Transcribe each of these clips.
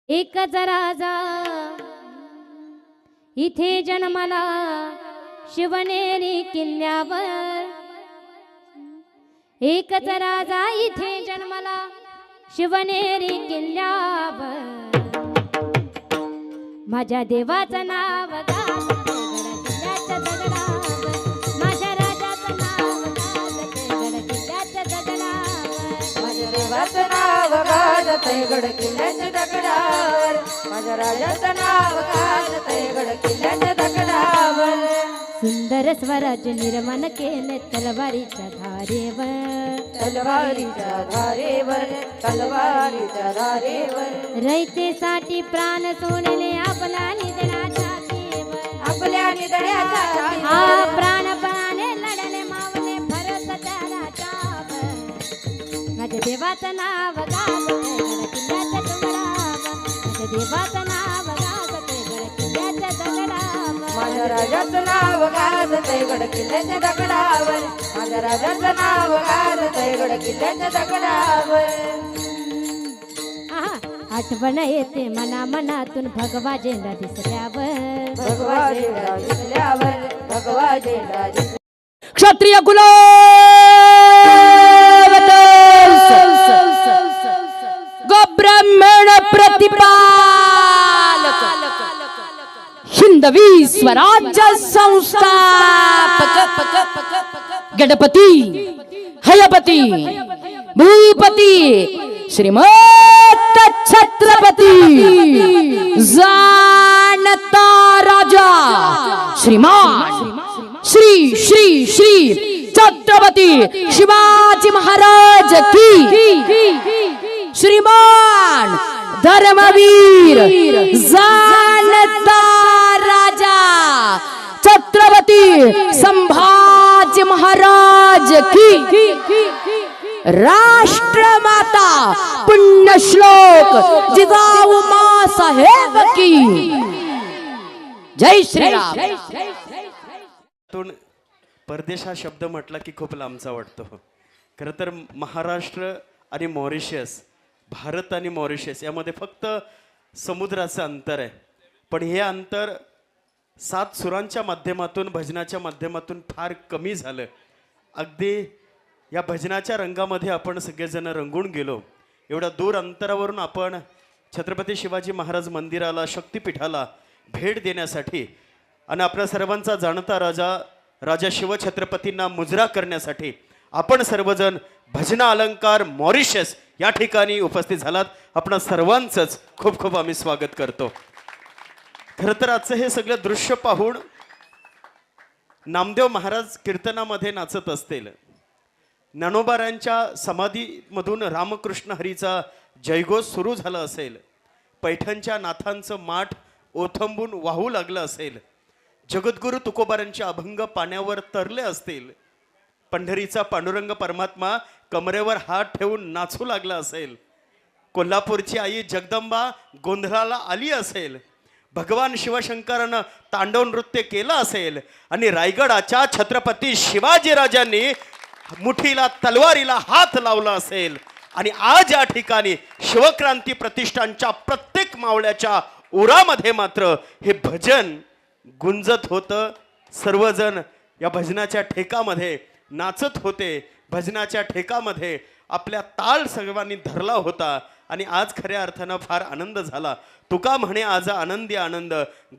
एकच राजा इथे जन्माला शिवनेरी किल्ल्यावर, एकच राजा इथे जन्माला शिवनेरी किल्ल्यावर, माझ्या देवाचं नाव गाजते गड किल्ल्याच्या दगडावर, माझ्या राजाचं नाव गाजते गड किल्ल्याच्या दगडावर, माझ्या देवाचं नाव गाजते गड किल्ल्याच्या दगडावर, माझ्या राजाचं नाव गाजते गड किल्ल्याच्या दगडावर. सुंदर स्वराज्य निर्माण केले तलवारीच्या धारेवर, तलवारीच्या धारेवर, तलवारीच्या धारेवर, रयतेसाठी प्राण सोडले आपल्या निधनाच्या छातीवर, आपल्या निधड्याच्या हा छातीवर. प्राणपणाने लढले मावले भरत त्याला चावर, माझ्या देवाचं नाव गाजते गड किल्ल्याच्या डोंगरावर, माझ्या देवाचं नाव गाजते गड किल्ल्याच्या दगडावर, माझ्या राजाचं नाव गाजते गड किल्ल्याच्या दगडावर, माझ्या राजाचं नाव गाजते गड किल्ल्याच्या दगडावर. आहा, आठवण येते मना मनातून भगवा झेंडा दिसल्यावर, भगवा झेंडा दिसल्यावर, भगवा झेंडा दिसल्यावर. क्षत्रिय कुलवत गोब्राह्मण प्रतिपालक हिंदवी स्वराज्य संस्थापक गणपती हयपती भूपती श्रीमंत छत्रपती जानता राजा श्रीमान श्री श्री श्री छत्रपती शिवाजी महाराज की श्रीमान धर्मवीर जानता राजा छत्रपती संभाजी महाराज की राष्ट्रमाता पुण्यश्लोक जिजाऊ माँ साहेब की जय श्री राम. तून परदेश हा शब्द म्हटला की खूप लांबचा वाटतो. खरं तर महाराष्ट्र आणि मॉरिशस, भारत आणि मॉरिशस यामध्ये फक्त समुद्राचं अंतर आहे. पण हे अंतर 7 सुरांच्या माध्यमातून, भजनाच्या माध्यमातून फार कमी झालं. अगदी या भजनाच्या रंगामध्ये आपण सगळेजण रंगून गेलो. एवढ्या दूर अंतरावरून आपण छत्रपती शिवाजी महाराज मंदिराला, शक्तिपीठाला भेट देण्यासाठी आणि आपल्या सर्वांचा जाणता राजा शिवछत्रपतींना मुजरा करण्यासाठी आपण सर्वजण भजना अलंकार मॉरिशस या ठिकाणी उपस्थित झालात. आपण सर्वांचंच खूप खूप आम्ही स्वागत करतो. खरं तर आजचं हे सगळं दृश्य पाहून नामदेव महाराज कीर्तनामध्ये नाचत असतील, ज्ञानोबारांच्या समाधीमधून रामकृष्ण हरीचा जयघोष सुरू झाला असेल, पैठणच्या नाथांचं माठ ओथंबून वाहू लागलं असेल, जगद्गुरु तुकोबारांचे अभंग पाण्यावर तरले असतील, पंढरीचा पांडुरंग परमात्मा कमरेवर हात ठेवून नाचू लागला असेल, कोल्हापूरची आई जगदंबा गोंधळाला आली असेल, भगवान शिवशंकरानं तांडव नृत्य केलं असेल आणि रायगडाच्या छत्रपती शिवाजीराजांनी मुठीला तलवारीला हात लावला असेल आणि आज या ठिकाणी शिवक्रांती प्रतिष्ठानच्या प्रत्येक मावळ्याच्या उरामध्ये मात्र हे भजन गुंजत होतं. सर्वजण या भजनाच्या ठेकामध्ये नाचत होते. भजनाच्या ठेकामध्ये आपल्या ताल सर्वांनी धरला होता आणि आज खऱ्या अर्थानं फार आनंद झाला. तुका म्हणे आज आनंदी आनंद,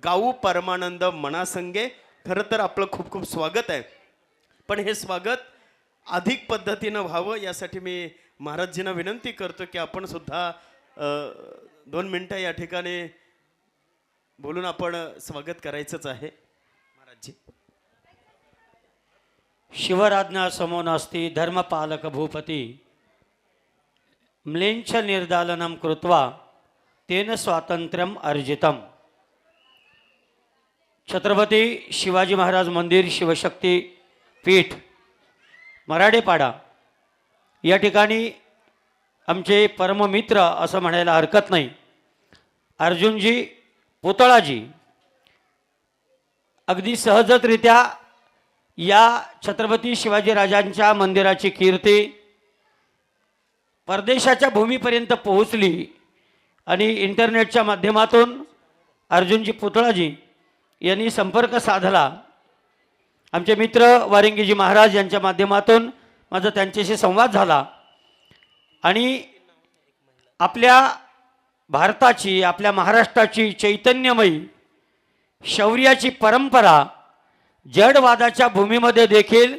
गाऊ परमानंद मनासंगे. खरं तर आपलं खूप खूप स्वागत आहे. पण हे स्वागत अधिक पद्धतीनं व्हावं यासाठी मी महाराजजींना विनंती करतो की आपण सुद्धा 2 मिनिटं या ठिकाणी बोलून आपण स्वागत करायचंच आहे. महाराजजी. शिवराज्ञा समो नास्ति धर्मपालक भूपती म्लेंछ निर्दालनं कृत्वा तेन स्वातंत्र्यम अर्जितम. छत्रपती शिवाजी महाराज मंदिर शिवशक्ती पीठ मराडेपाडा या ठिकाणी आमचे परममित्र असं म्हणायला हरकत नाही, अर्जुनजी पुतळाजी अगदी सहजरित्या या छत्रपती शिवाजी राजांच्या मंदिराची कीर्ती परदेशाच्या भूमीपर्यंत पोहोचली आणि इंटरनेटच्या माध्यमातून अर्जुनजी पुतळाजी यांनी संपर्क साधला. आमचे मित्र वारिंगीजी महाराज यांच्या माध्यमातून माझा त्यांच्याशी संवाद झाला आणि आपल्या भारताची, आपल्या महाराष्ट्राची चैतन्यमयी शौर्याची परंपरा जडवादाच्या भूमीमध्ये देखील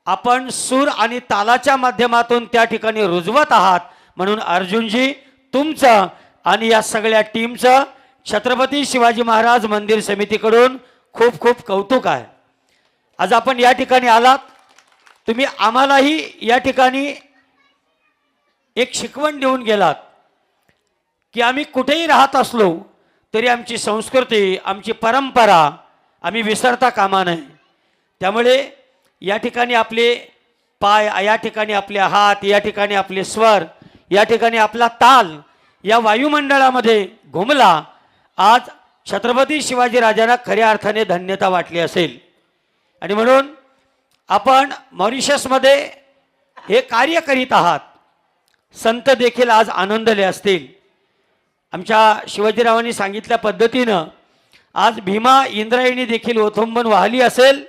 आपण सूर आणि तालाच्या माध्यमातून त्या ठिकाणी रुजवत आहात. म्हणून अर्जुनजी तुमचं आणि या सगळ्या टीमचं छत्रपती शिवाजी महाराज मंदिर समितीकडून खूप खूप कौतुक आहे. आज आपण या ठिकाणी आलात, तुम्ही आम्हालाही या ठिकाणी एक शिकवण देऊन गेलात की आम्ही कुठेही राहत असलो तरी आमची संस्कृती, आमची परंपरा आम्ही विसरता कामा नये. त्यामुळे या ठिकाणी आपले पाय, या ठिकाणी आपले हात, या ठिकाणी आपले स्वर, या ठिकाणी आपला ताल या वायुमंडळामध्ये घुमला. आज छत्रपती शिवाजी राजांना खऱ्या अर्थाने धन्यता वाटली असेल आणि म्हणून आपण मॉरिशसमध्ये हे कार्य करीत आहात. संत देखील आज आनंदले असतील. आमच्या शिवाजीरावांनी सांगितल्या पद्धतीनं आज भीमा इंद्रायणी देखील ओथंबून वाहली असेल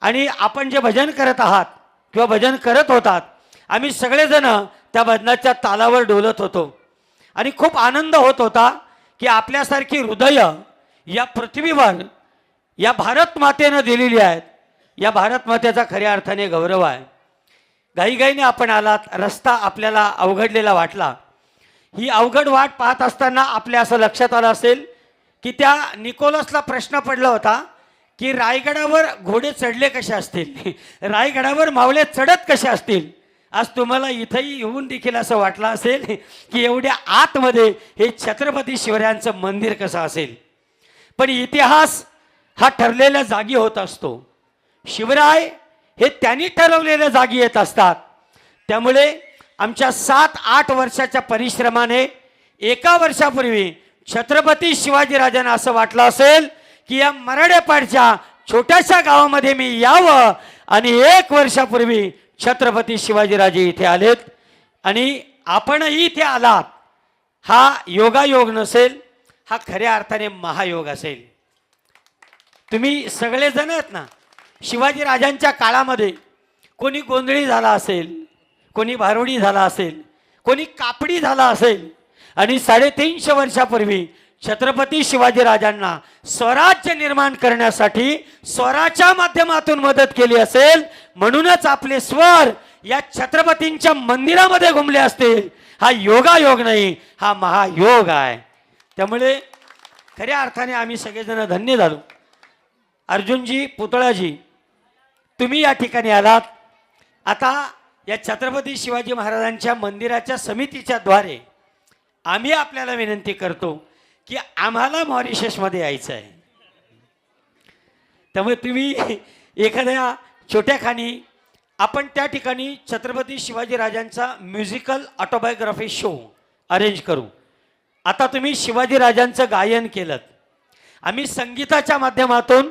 आणि आपण जे भजन करत आहात किंवा भजन करत होतात, आम्ही सगळेजण त्या भजनाच्या तालावर डोलत होतो आणि खूप आनंद होत होता की आपल्यासारखी हृदय या पृथ्वीवर या भारत मातेनं दिलेली आहेत. या भारत मातेचा खऱ्या अर्थाने गौरव आहे. घाईघाईने आपण आलात, रस्ता आपल्याला अवघडलेला वाटला. ही अवघड वाट पाहत असताना आपल्या असं लक्षात आलं असेल की त्या निकोलसला प्रश्न पडला होता की रायगडावर घोडे चढले कसे असतील, रायगडावर मावळे चढत कसे असतील. आज तुम्हाला इथंही येऊन देखील असं वाटलं असेल की एवढ्या आतमध्ये हे छत्रपती शिवरायांचं मंदिर कसं असेल. पण इतिहास हा ठरलेल्या जागी होत असतो. शिवराय हे त्यांनी ठरवलेल्या जागी येत असतात. त्यामुळे आमच्या 7-8 वर्षाच्या परिश्रमाने एका वर्षापूर्वी छत्रपती शिवाजीराजांना असं वाटलं असेल की या मराडेपाडच्या छोट्याशा गावामध्ये मी यावं आणि 1 वर्षापूर्वी छत्रपती शिवाजीराजे इथे आलेत आणि आपणही इथे आलात. हा योगायोग नसेल, हा खऱ्या अर्थाने महायोग असेल. तुम्ही सगळेजण आहेत ना, शिवाजीराजांच्या काळामध्ये कोणी गोंधळी झाला असेल, कोणी भारुडी झाला असेल, कोणी कापडी झाला असेल आणि 350 वर्षापूर्वी छत्रपती शिवाजीराजांना स्वराज्य निर्माण करण्यासाठी स्वराच्या माध्यमातून मदत केली असेल. म्हणूनच आपले स्वर या छत्रपतींच्या मंदिरामध्ये घुमले असतील. हा योगायोग नाही, हा महायोग आहे. त्यामुळे खऱ्या अर्थाने आम्ही सगळेजण धन्य झालो. अर्जुनजी पुतळाजी, तुम्ही या ठिकाणी आलात. आता या छत्रपती शिवाजी महाराजांच्या मंदिराच्या समितीच्या द्वारे आम्ही आपल्याला विनंती करतो की आम्हाला मॉरिशसमध्ये यायचं आहे. त्यामुळे तुम्ही एखाद्या छोट्याखानी आपण त्या ठिकाणी छत्रपती शिवाजीराजांचा म्युझिकल ऑटोबायोग्राफी शो अरेंज करू. आता तुम्ही शिवाजीराजांचं गायन केलं, आम्ही संगीताच्या माध्यमातून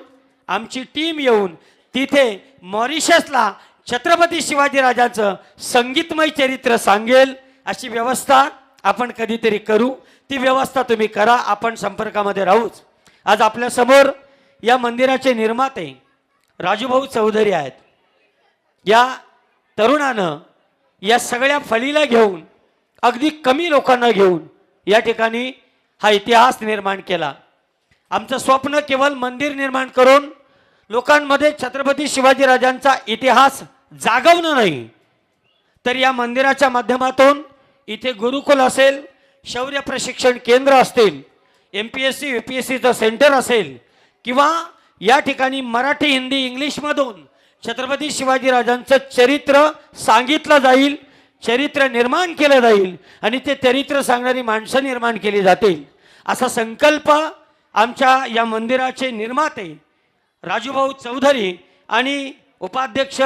आमची टीम येऊन तिथे मॉरिशसला छत्रपती शिवाजीराजांचं संगीतमय चरित्र सांगेल अशी व्यवस्था आपण कधीतरी करू. ती व्यवस्था तुम्ही करा, आपण संपर्कामध्ये राहूच. आज आपल्यासमोर या मंदिराचे निर्माते राजूभाऊ चौधरी आहेत. या तरुणानं या सगळ्या फळीला घेऊन, अगदी कमी लोकांना घेऊन या ठिकाणी हा इतिहास निर्माण केला. आमचं स्वप्न केवळ मंदिर निर्माण करून लोकांमध्ये छत्रपती शिवाजीराजांचा इतिहास जागवणं नाही, तर या मंदिराच्या माध्यमातून इथे गुरुकुल असेल, शौर्य प्रशिक्षण केंद्र असतील, MPSC UPSCचं सेंटर असेल किंवा या ठिकाणी मराठी, हिंदी, इंग्लिशमधून छत्रपती शिवाजीराजांचं चरित्र सांगितलं जाईल, चरित्र निर्माण केलं जाईल आणि ते चरित्र सांगणारी माणसं निर्माण केली जातील. असा संकल्प आमच्या या मंदिराचे निर्माते राजूभाऊ चौधरी आणि उपाध्यक्ष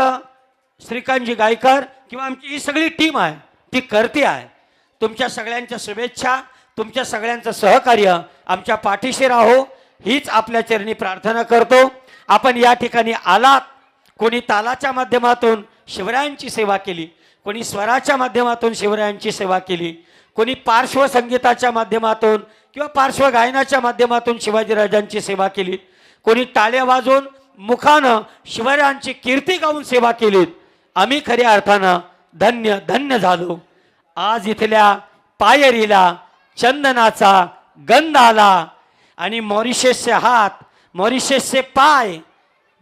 श्रीकांतजी गायकर किंवा आमची ही सगळी टीम आहे ती करते आहे. तुमच्या सगळ्यांच्या शुभेच्छा, तुमच्या सगळ्यांचं सहकार्य आमच्या पाठीशी राहो हीच आपल्या चरणी प्रार्थना करतो. आपण या ठिकाणी आलात, कोणी तालाच्या माध्यमातून शिवरायांची सेवा केली, कोणी स्वराच्या माध्यमातून शिवरायांची सेवा केली, कोणी पार्श्वसंगीताच्या माध्यमातून किंवा पार्श्वगायनाच्या माध्यमातून शिवाजीराजांची सेवा केली, कोणी टाळ्या वाजवून मुखानं शिवरायांची कीर्ती गाऊन सेवा केली. आम्ही खऱ्या अर्थानं धन्य धन्य झालो. आज इथल्या पायरीला चंदनाचा गंध आला आणि मॉरिशसचे हात, मॉरिशसचे पाय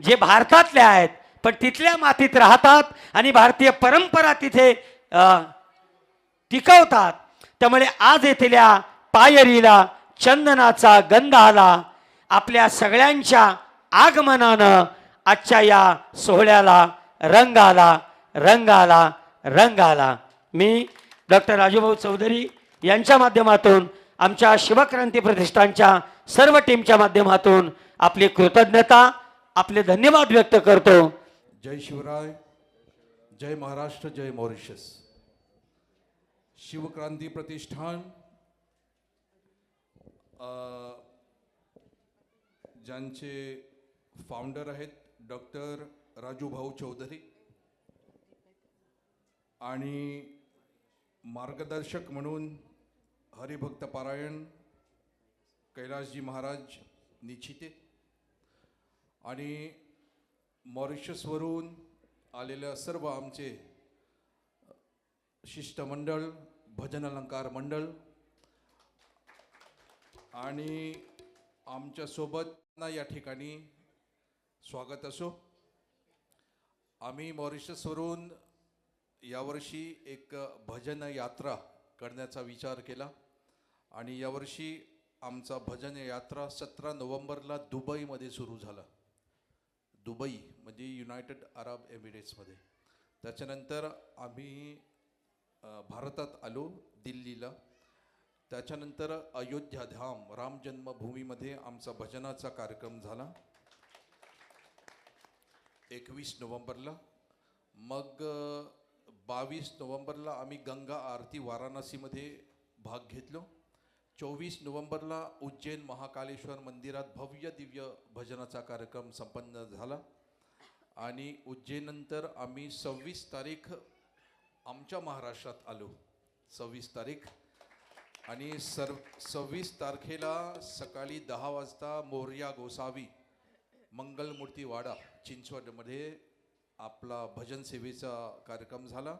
जे भारतातले आहेत पण तिथल्या मातीत राहतात आणि भारतीय परंपरा तिथे टिकवतात. त्यामुळे आज येथील पायरीला चंदनाचा गंध आला. आपल्या सगळ्यांच्या आगमनानं आजच्या या सोहळ्याला रंग आला, रंग आला, रंग आला. मी डॉक्टर राजूभाऊ चौधरी यांच्या माध्यमातून, आमच्या शिवक्रांती प्रतिष्ठानच्या सर्व टीमच्या माध्यमातून आपली कृतज्ञता, आपले धन्यवाद व्यक्त करतो. जय शिवराय, जय महाराष्ट्र, जय मॉरिशस. शिवक्रांती प्रतिष्ठान ज्यांचे फाउंडर आहेत डॉक्टर राजूभाऊ चौधरी आणि मार्गदर्शक म्हणून हरिभक्त पारायण कैलासजी महाराज निचिते आणि मॉरिशसवरून आलेल्या सर्व आमचे शिष्टमंडळ, भजन अलंकार मंडळ आणि आमच्यासोबत या ठिकाणी स्वागत असो. आम्ही मॉरिशसवरून यावर्षी एक भजन यात्रा करण्याचा विचार केला आणि यावर्षी आमचा भजन यात्रा 17 नोव्हेंबरला दुबईमध्ये सुरू झाला. दुबई म्हणजे युनायटेड अरब एमिरेट्समध्ये. त्याच्यानंतर आम्ही भारतात आलो दिल्लीला. त्याच्यानंतर अयोध्या धाम राम जन्मभूमीमध्ये आमचा भजनाचा कार्यक्रम झाला 21 नोव्हेंबरला. मग 22 नोव्हेंबरला आम्ही गंगा आरती वाराणसीमध्ये भाग घेतलो. 24 नोव्हेंबरला उज्जैन महाकालेश्वर मंदिरात भव्य दिव्य भजनाचा कार्यक्रम संपन्न झाला आणि उज्जैननंतर आम्ही 26 तारीख आमच्या महाराष्ट्रात आलो. 26 तारीख आणि 26 तारखेला सकाळी 10 वाजता मोरया गोसावी मंगलमूर्ती वाडा चिंचवडमध्ये आपला भजन सेवेचा कार्यक्रम झाला.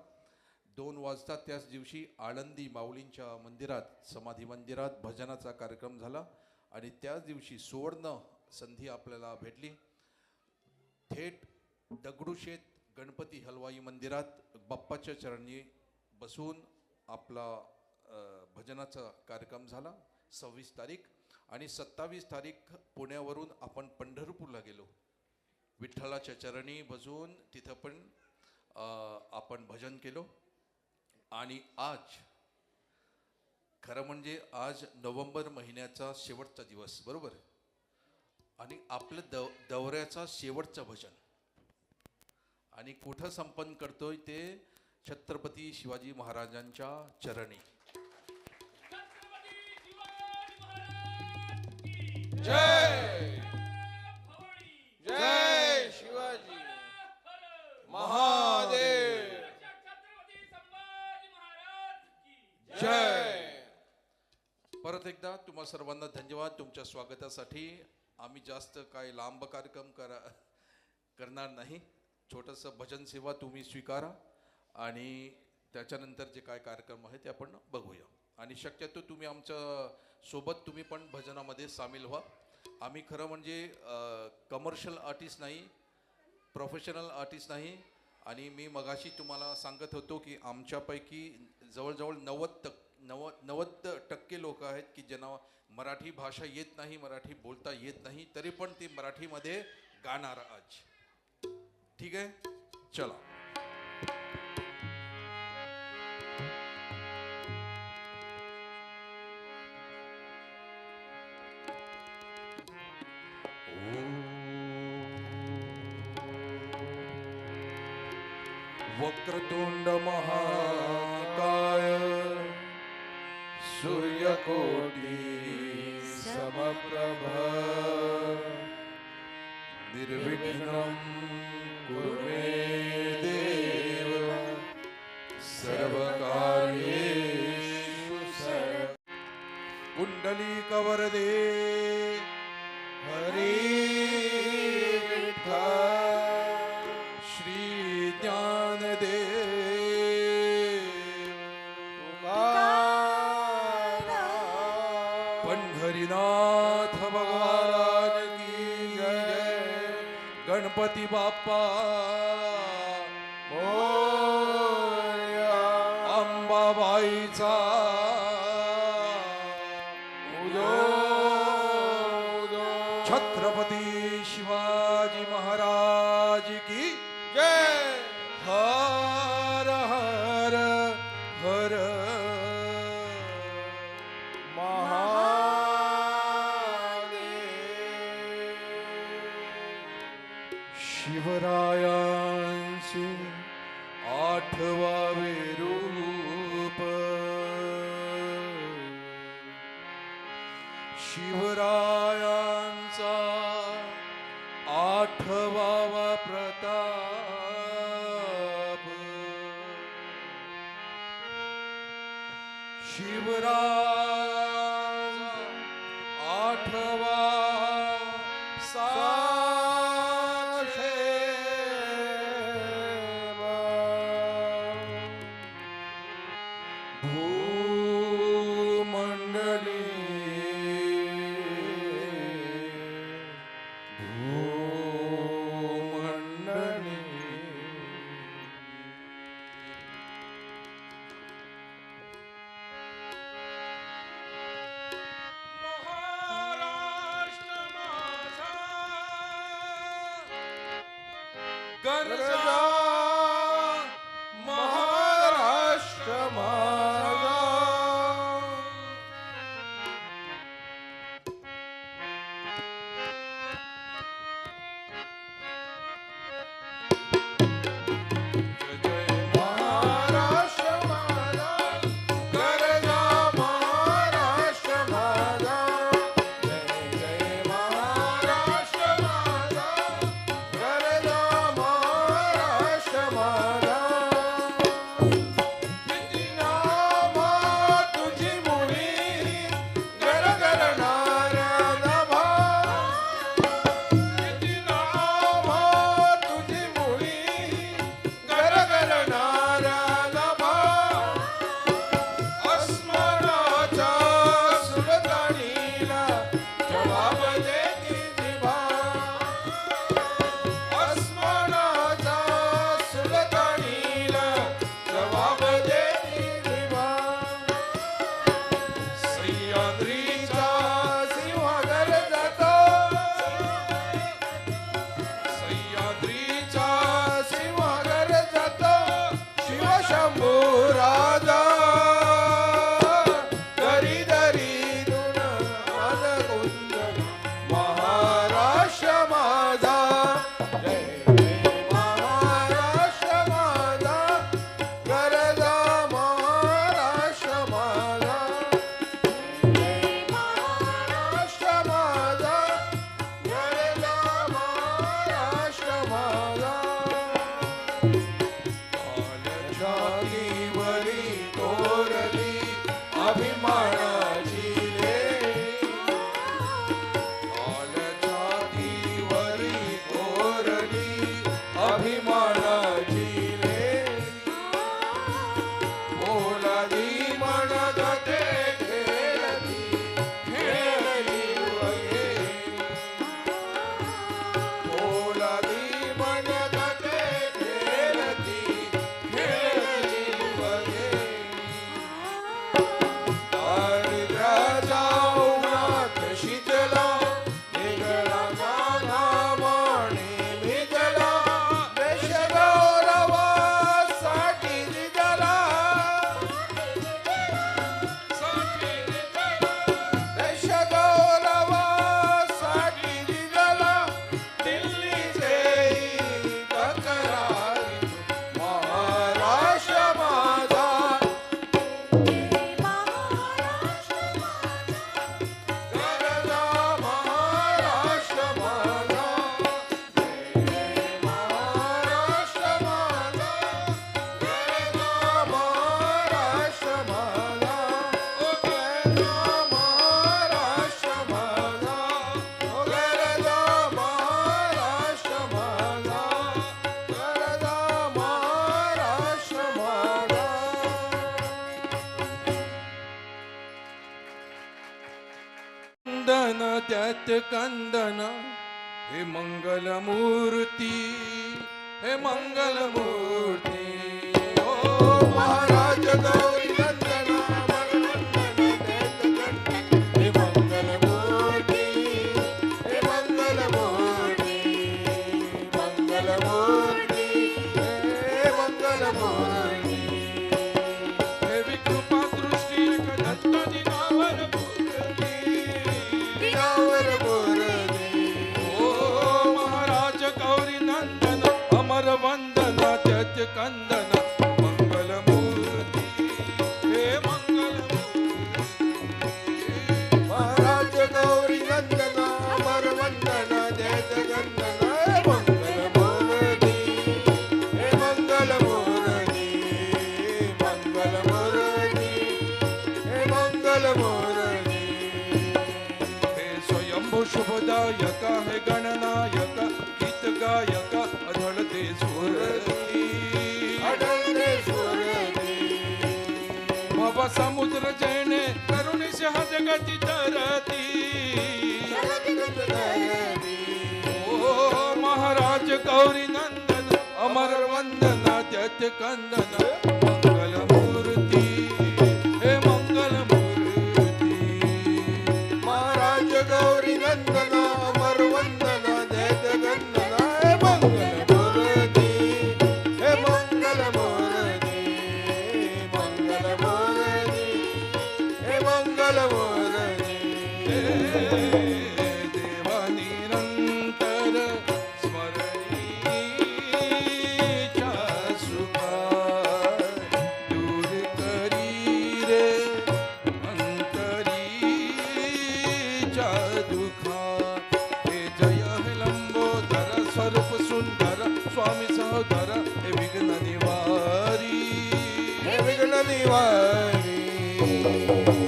2 वाजता त्याच दिवशी आळंदी माऊलींच्या मंदिरात समाधी मंदिरात भजनाचा कार्यक्रम झाला आणि त्याच दिवशी सुवर्ण संधी आपल्याला भेटली. थेट दगडूशेठ गणपती हलवाई मंदिरात बाप्पाच्या चरणी बसून आपला भजनाचा कार्यक्रम झाला 26 तारीख. आणि 27 तारीख पुण्यावरून आपण पंढरपूरला गेलो. विठ्ठलाच्या चरणी बसून तिथं पण आपण भजन केलो. आणि आज खरं म्हणजे आज नोव्हेंबर महिन्याचा शेवटचा दिवस, बरोबर, आणि आपलं दौऱ्याचा शेवटचं भजन आणि कुठं संपन्न करतोय ते छत्रपती शिवाजी महाराजांच्या चरणी. जय जय शिवाजी महादेव जय. परत एकदा तुम्हा सर्वांना धन्यवाद तुमच्या स्वागतासाठी. आम्ही जास्त काय लांब कार्यक्रम करणार नाही. छोटंसं भजन सेवा तुम्ही स्वीकारा आणि त्याच्यानंतर जे काय कार्यक्रम आहे ते आपण बघूया. आणि शक्यतो तुम्ही आमच्या सोबत तुम्ही पण भजनामध्ये सामील व्हा. आम्ही खरं म्हणजे कमर्शियल आर्टिस्ट नाही, प्रोफेशनल आर्टिस्ट नाही. आणि मी मगाशी तुम्हाला सांगत होतो की आमच्यापैकी जवळजवळ 90% लोक आहेत की ज्यांना मराठी भाषा येत नाही, मराठी बोलता येत नाही, तरी पण ते मराठीमध्ये गाणार आज. ठीक आहे, चला. वक्रतुंड महाकाय सूर्यकोटी समप्रभ निर्विघ्नं कुरु मे देव सर्वकार्येषु वर दे हरी विठ्ठल श्री ज्ञानदेव तुकाराम पंढरीनाथ भगवान की जय गणपती बाप्पा मोरया अंबाबाईचा छत्रपती शिवाजी महाराज की जय हर हर हर महादेव शिवरायांचे आठवावे रूप शिवरायांचा आठवावा प्रताप शिवरायांचा आठवा भूमंडली भूमंडली महाराष्ट्र माझा गरजा महाराष्ट्र माझा महाराष्ट्र वंदन त्यात कंदन हे मंगलमूर्ती हे मंगलमूर्ती ओ महाराज गौरी नंदन हे मंगलमूर्ती हे मंगलमूर्ती मंगलमूर्ती हे मंगलमूर्ती हे विकृपा दृष्टी एक दत्त दिनावर दिनावर बोरती ओ महाराज गौरी नंदन अमर वंदना त्यात कंदन मंगलमूर्ती हे मंगलमूर्ती महाराज गौरी नंदन अमर वंदना त्यात कंदन मंगलमूर्ती हे मंगलमूर्ती मंगलमूर्ती हे मंगलमूर्ती हे स्वयंभू शुभदायक हे गणनायक गीत गायक अढळते सुरती भव समुद्र जैने करुणेश हा जगती तरती ओ महाराज गौरी नंदन अमर वंदना त्यात कंदन मंगलमूर्ती हे मंगलमूर्ती महाराज गौरी नंदन अमर वंदना त्यात कंदन हे मंगलमूर्ती हे मंगलमूर्ती मंगलमूर्ती हे मंगलमूर्ती देवा निरंतर स्मरणीच्या सुखा दूर करी रे अंतरीच्या दुखा हे जय हे लंबोदर स्वरूप सुंदर स्वामी सहोदर हे विघ्न निवारी हे विघ्न निवारी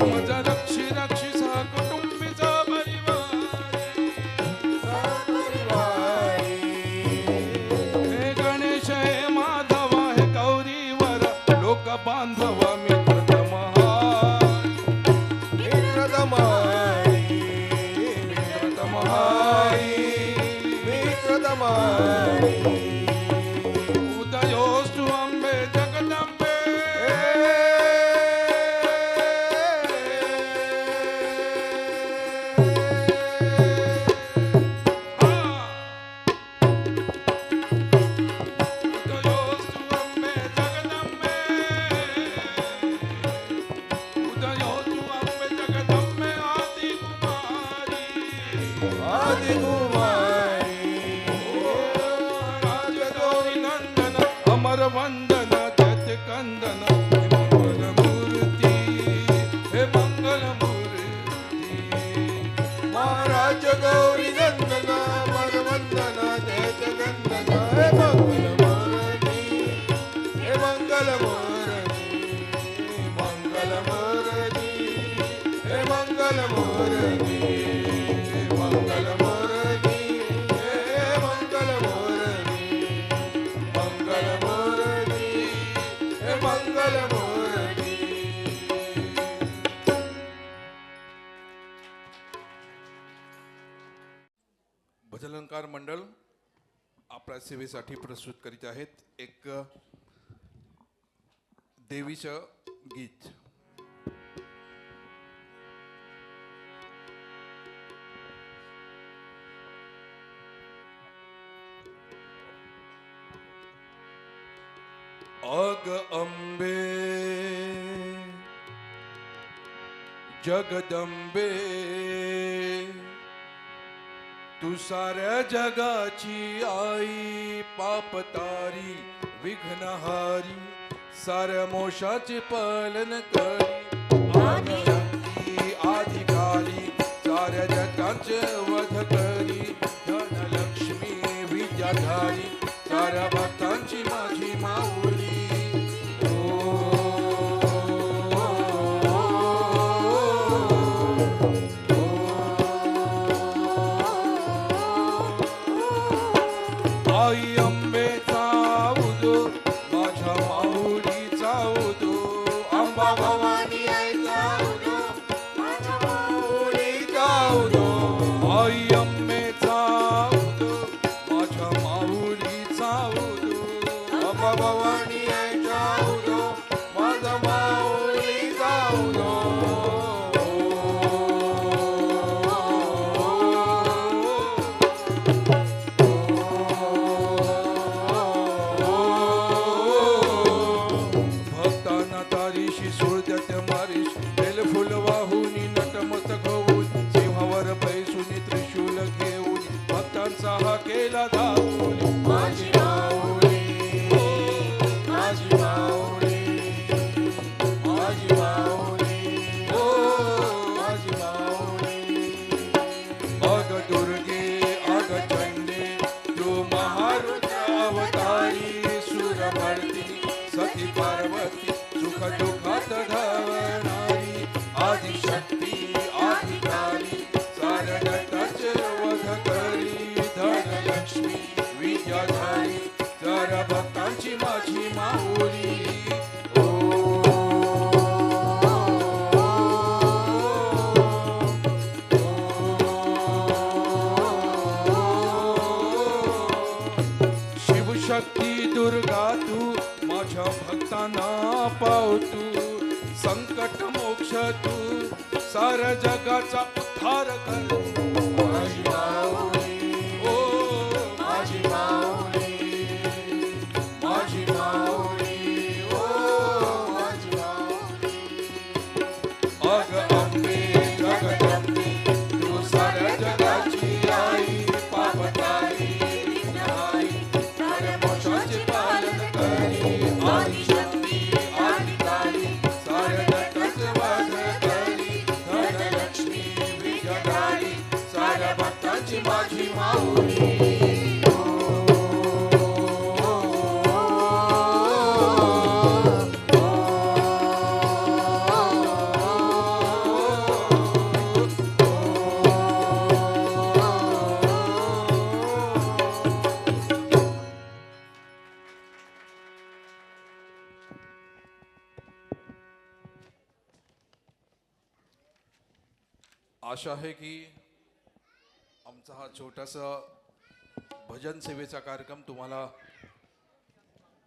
मज रक्षी रक्षी सह कुटुंबीचा परिवारी हे गणेश हे माधव हे गौरीवर लोक बांधव मित्र तमहारी मित्र तमहारी मित्र तमहारी मित्र तमहारी उदयोस्तु अंबे जगदंबे उदयोस्तु अंबे जगदंबे उदयोस्तु अंबे जगदंबे आदि कुमारी आदि कुमारी महाराज गौरी नंदन अमर वंदन त्यात कंदन हे मंगलमूर्ती हे मंगलमूर्ती महाराज गौरी नंदन अमर वंदन त्यात कंदन हे मंगलमूर्ती हे मंगलमूर्ती मंगलमूर्ती हे मंगलमूर्ती हे मंगलमूर्ती हे मंगलमूर्ती मंगलमूर्ती हे मंगलमूर्ती भजनकार मंडळ आपल्या सेवेसाठी प्रस्तुत करीत आहेत एक देवीचं गीत. अग अंबे जगदंबे तू साऱ्या जगाची आई पापतारी विघ्नहारी साऱ्या मोशाचे पालन करी आदिशक्ती आदिकाली साऱ्या जगाचे वध करी धनलक्ष्मी विद्याधारी साऱ्या भक्तांची माझी माऊली आई अंबे चावदो माझ्या माऊली चावदो अंबा भवानी आई चावदो माझ्या माऊली चावदो धावली माझी माऊली हो माझी माऊली माझी माऊली हो माझी माऊली अग दुर्गे अग चंडी तू महारुद्र अवतारी सुरमर्दी सती पार्वती सुख दुःखात धावणारी आदिशक्ती आदिकाली सारगतच वध करी धनलक्ष्मी विद्याधारी जर भक्तांची माझी माऊली शिवशक्ती दुर्गा तू माझ्या भक्तांना पाव तू संकट मोक्ष तू सार जगाचा उद्धार कर माझी माऊली ओ माझी माऊली माझी माऊली ओ माझी माऊली अग अंबे जगदंबे तू सार जगाची आई पापताई विघ्नहारी साऱ्या मोक्षाचे पालन करी आदिशक्ती आदिकाली साऱ्या जगाचे वाद करी धनलक्ष्मी विजयधारी साऱ्या भक्तांची माझी माऊली आशा आहे की आमचा हा छोटासा भजन सेवेचा कार्यक्रम तुम्हाला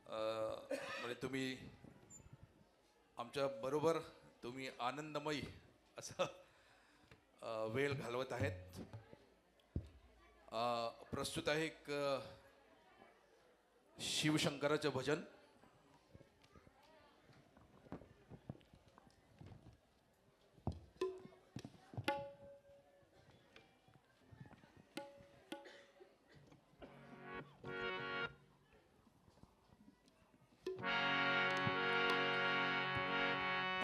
म्हणजे तुम्ही आमच्या बरोबर तुम्ही आनंदमयी असं वेळ घालवत आहेत. प्रस्तुत आहे एक शिवशंकराचं भजन.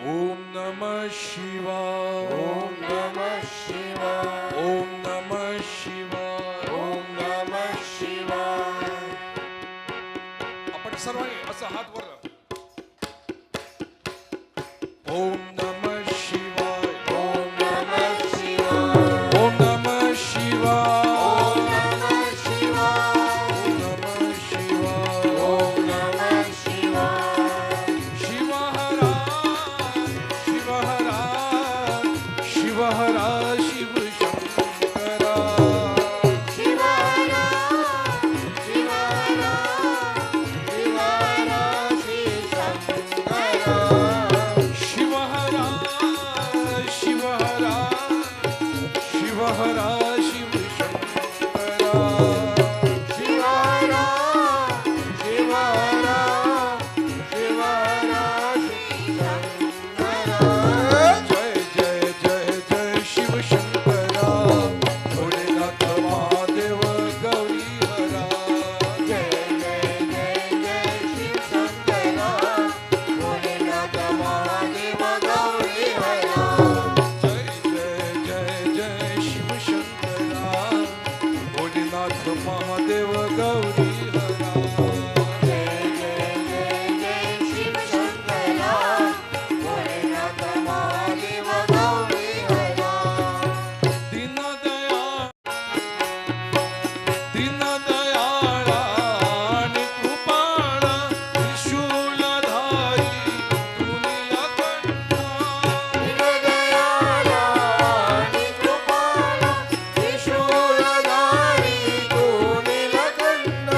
ओम नमः शिवाय ओम नमः शिवाय ओम नमः शिवाय ओम नमः शिवाय. आपण सर्वांनी असं हात वर ओम नमः शिवाय ओम नमः शिवाय ओम नमः शिवाय ओम नमः शिवाय ओम नमः शिवाय ओम नमः शिवाय. शिवहरा शिवहरा शिवहरा शिव शंकरा शिवहरा शिवहरा शिवहरा शिव शंकरा शिवहरा शिवहरा शिवहरा शिव शंकरा शिवहरा शिवहरा शिवहरा शिव शंकरा. जय जय जय जय शिव शंकरा भोलेनाथ महादेव गौरी हरा. जय जय जय जय शिव शंकरा भोलेनाथ महादेव गौरी हरा. जय जय जय जय शिव शंकरा भोलेनाथ महादेव गौरी हरा. जय जय जय जय शिव शंकरा भोलेनाथ महादेव गौरी हरा. दीनदयाळा आणि कृपाळा त्रिशूलधारी तू नीलकंठा. दीनदयाळा आणि कृपाळा त्रिशूलधारी तू नीलकंठा.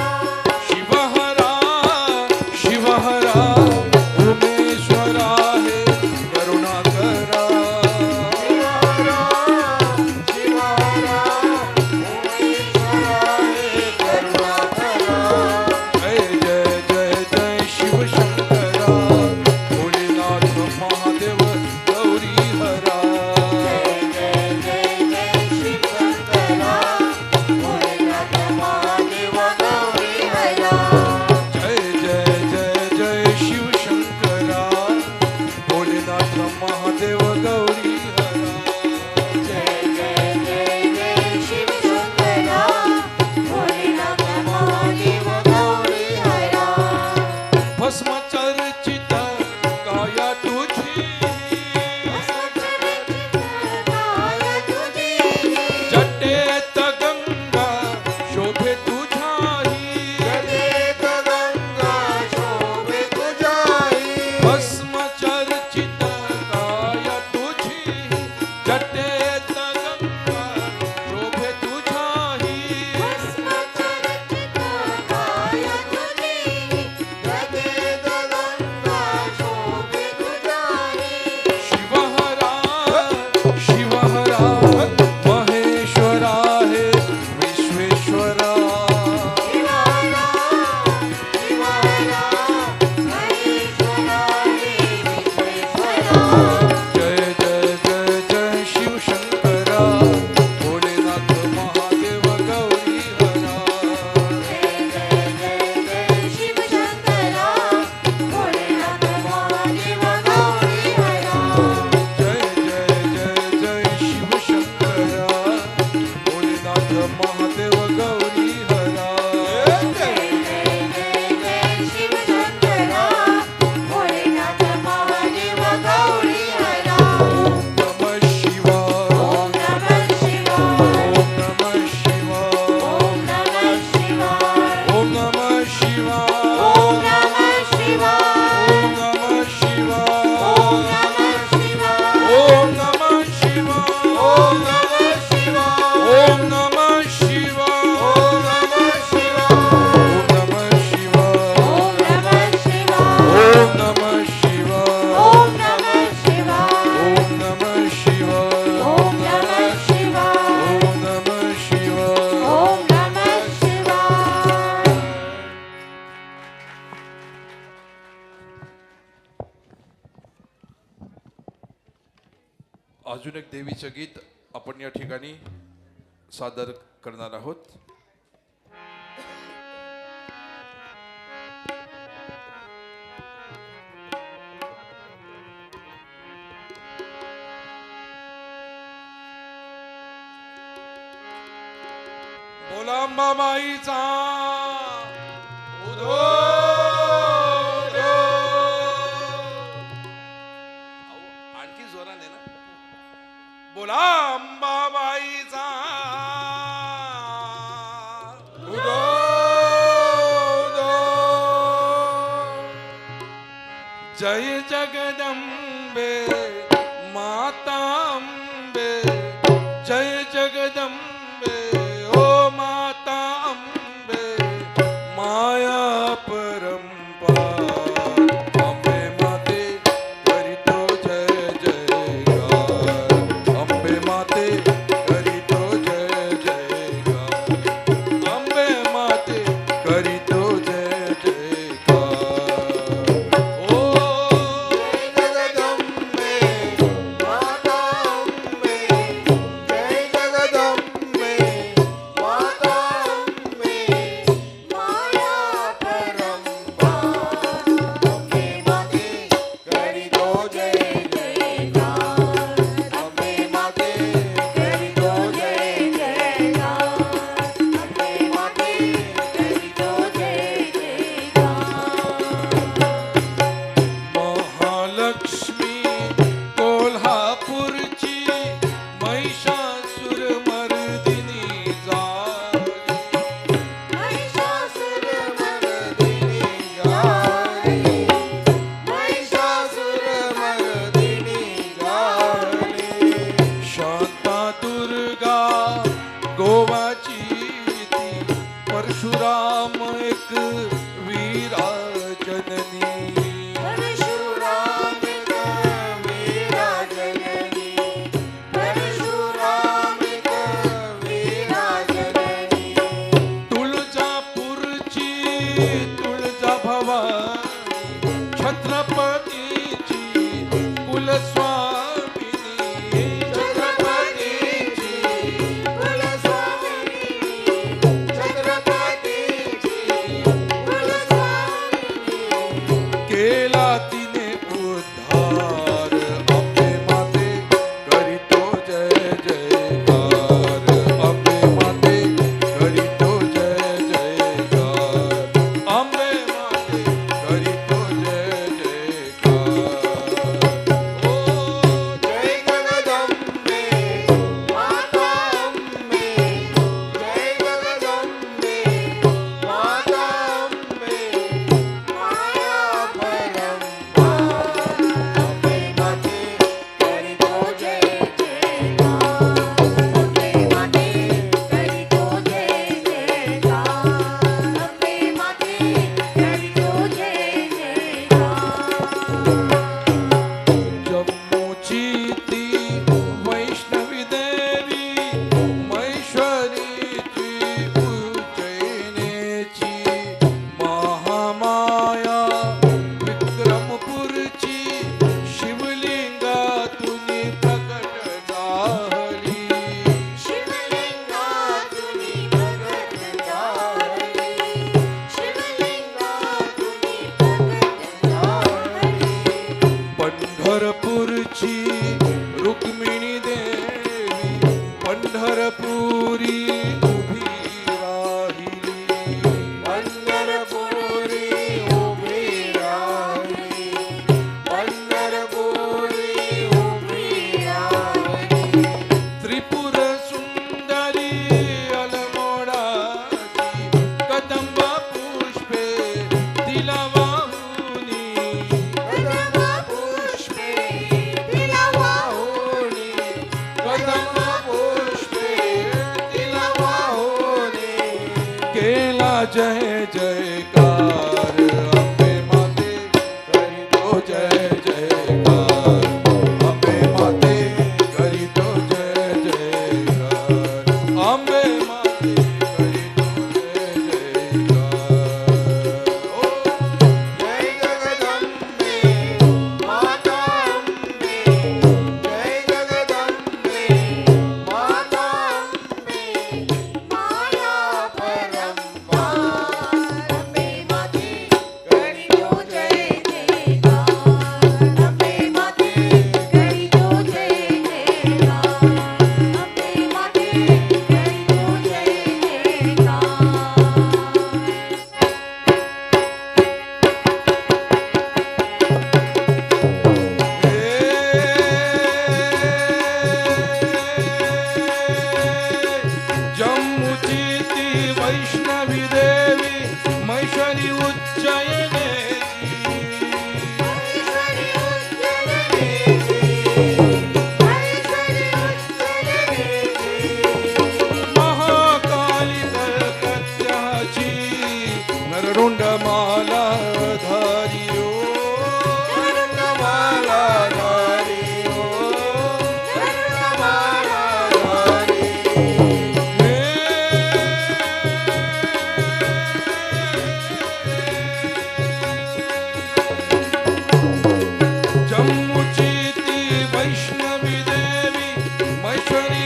ओम नमः शिवाय ओम नमः शिवाय ओम नमः शिवाय ओम नमः शिवाय ओम नमः शिवाय ओम नमः शिवाय ओम नमः शिवाय ओम नमः शिवाय ओम नमः शिवाय अजून एक देवीचं गीत आपण या ठिकाणी सादर करणार आहोत. बोला अंबाबाईचा उधो आणखी जोराने ना. बोला अंबाबाईचा उधो जय जगदंबे माता अंबे जय जगदंबे ओ माता अंबे माया परंपार अंबे माते करीतो जय जयकार अंबे माते करीतो जय जयकार अंबे माते करीतो जय जयकार ओ जय जगदंबे माता अंबे जय जगदंबे माता अंबे माया परंपार अंबे माते करीतो जय जयकार अंबे माते करीतो जय जयकार अंबे माते करीतो जय जयकार. महालक्ष्मी कोल्हापूरची महिषासुरमर्दिनी झाली महिषासुरमर्दिनी झाली महिषासुरमर्दिनी झाली. शांता दुर्गा गोवाची ती परशुराम एक वीरा जननी परशुराम एक वीरा जननी परशुराम एक वीरा जननी. तुळजापूरची तुळजा भवानी छत्रपतीची कुलस्वामिनी छत्रपतीची कुलस्वामिनी छत्रपतीची कुलस्वामिनी. केला तिने उद्धार अंबे माते करीतो जय जयकार अंबे माते करीतो जय जयकार अंबे माते करीतो जय जयकार. ओ जय जगदंबे माता अंबे जय जयकार अम्बे माते करीतो जय जयकार अम्बे माते करीतो जय जयकार अम्बे माते करीतो जय जयकार ओ जय जगदम्बे माता अम्बे जय जगदम्बे माता अम्बे माया परंपार अम्बे माते करीतो जय जयकार अम्बे माते करीतो जय जयकार अम्बे माते करीतो जय जम्मूची ती वैष्णवी देवी मैशरी महाकाली कलकत्त्याची नररुंड माला धारी ओ नररुंड माला धारी ओ नररुंड माला धारी जम्मूची ती वैष्णवी देवी मैश्वरी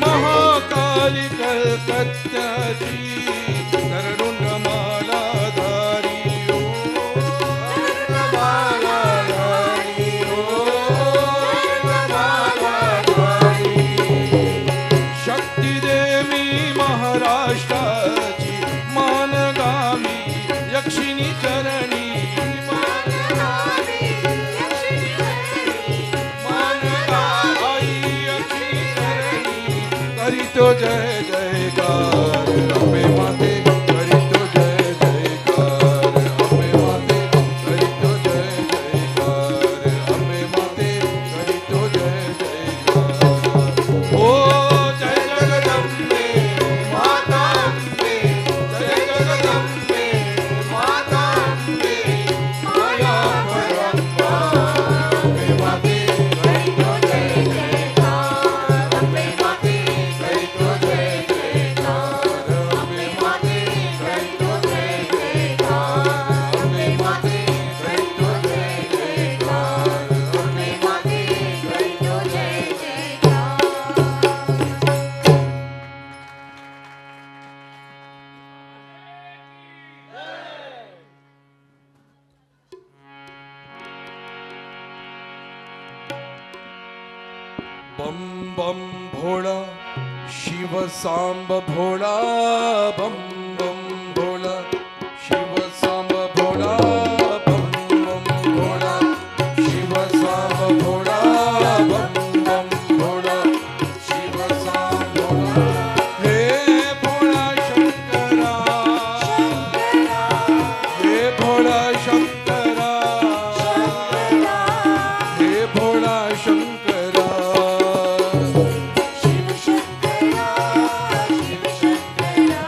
महाकाली कलकत्त्याची नररुंड माला धारी ओ नररुंड माला धारी ओ नररुंड माला धारी शक्ती देवी महाराष्ट्राची मानगामी यक्षिणी चरणी मानगामी यक्षिणी चरणी करीतो जय जयकार अम्बे माते करीतो जय जयकार अम्बे माते करीतो जय जयकार अम्बे माते करीतो जय जयकार ओ जय जगदम्बे माता अम्बे जय जगदम्बे माता अम्बे माया परंपार अम्बे माते करीतो जय जयकार अम्बे माते करीतो जय जयकार अम्बे माते करीतो जय जयकार अम्बे माते करीतो जय जयकार अम्बे माते करीतो जय जयकार बम बम भोला शिव सांब भोला बम बम भोला शिव सांब भोला बम बम भोला शिव सांब भोला बम बम भोला शिव सांब भोला हे भोला शंकरा हे भोला शंकरा हे भोला शंकरा शिव शंकरा शिव शंकरा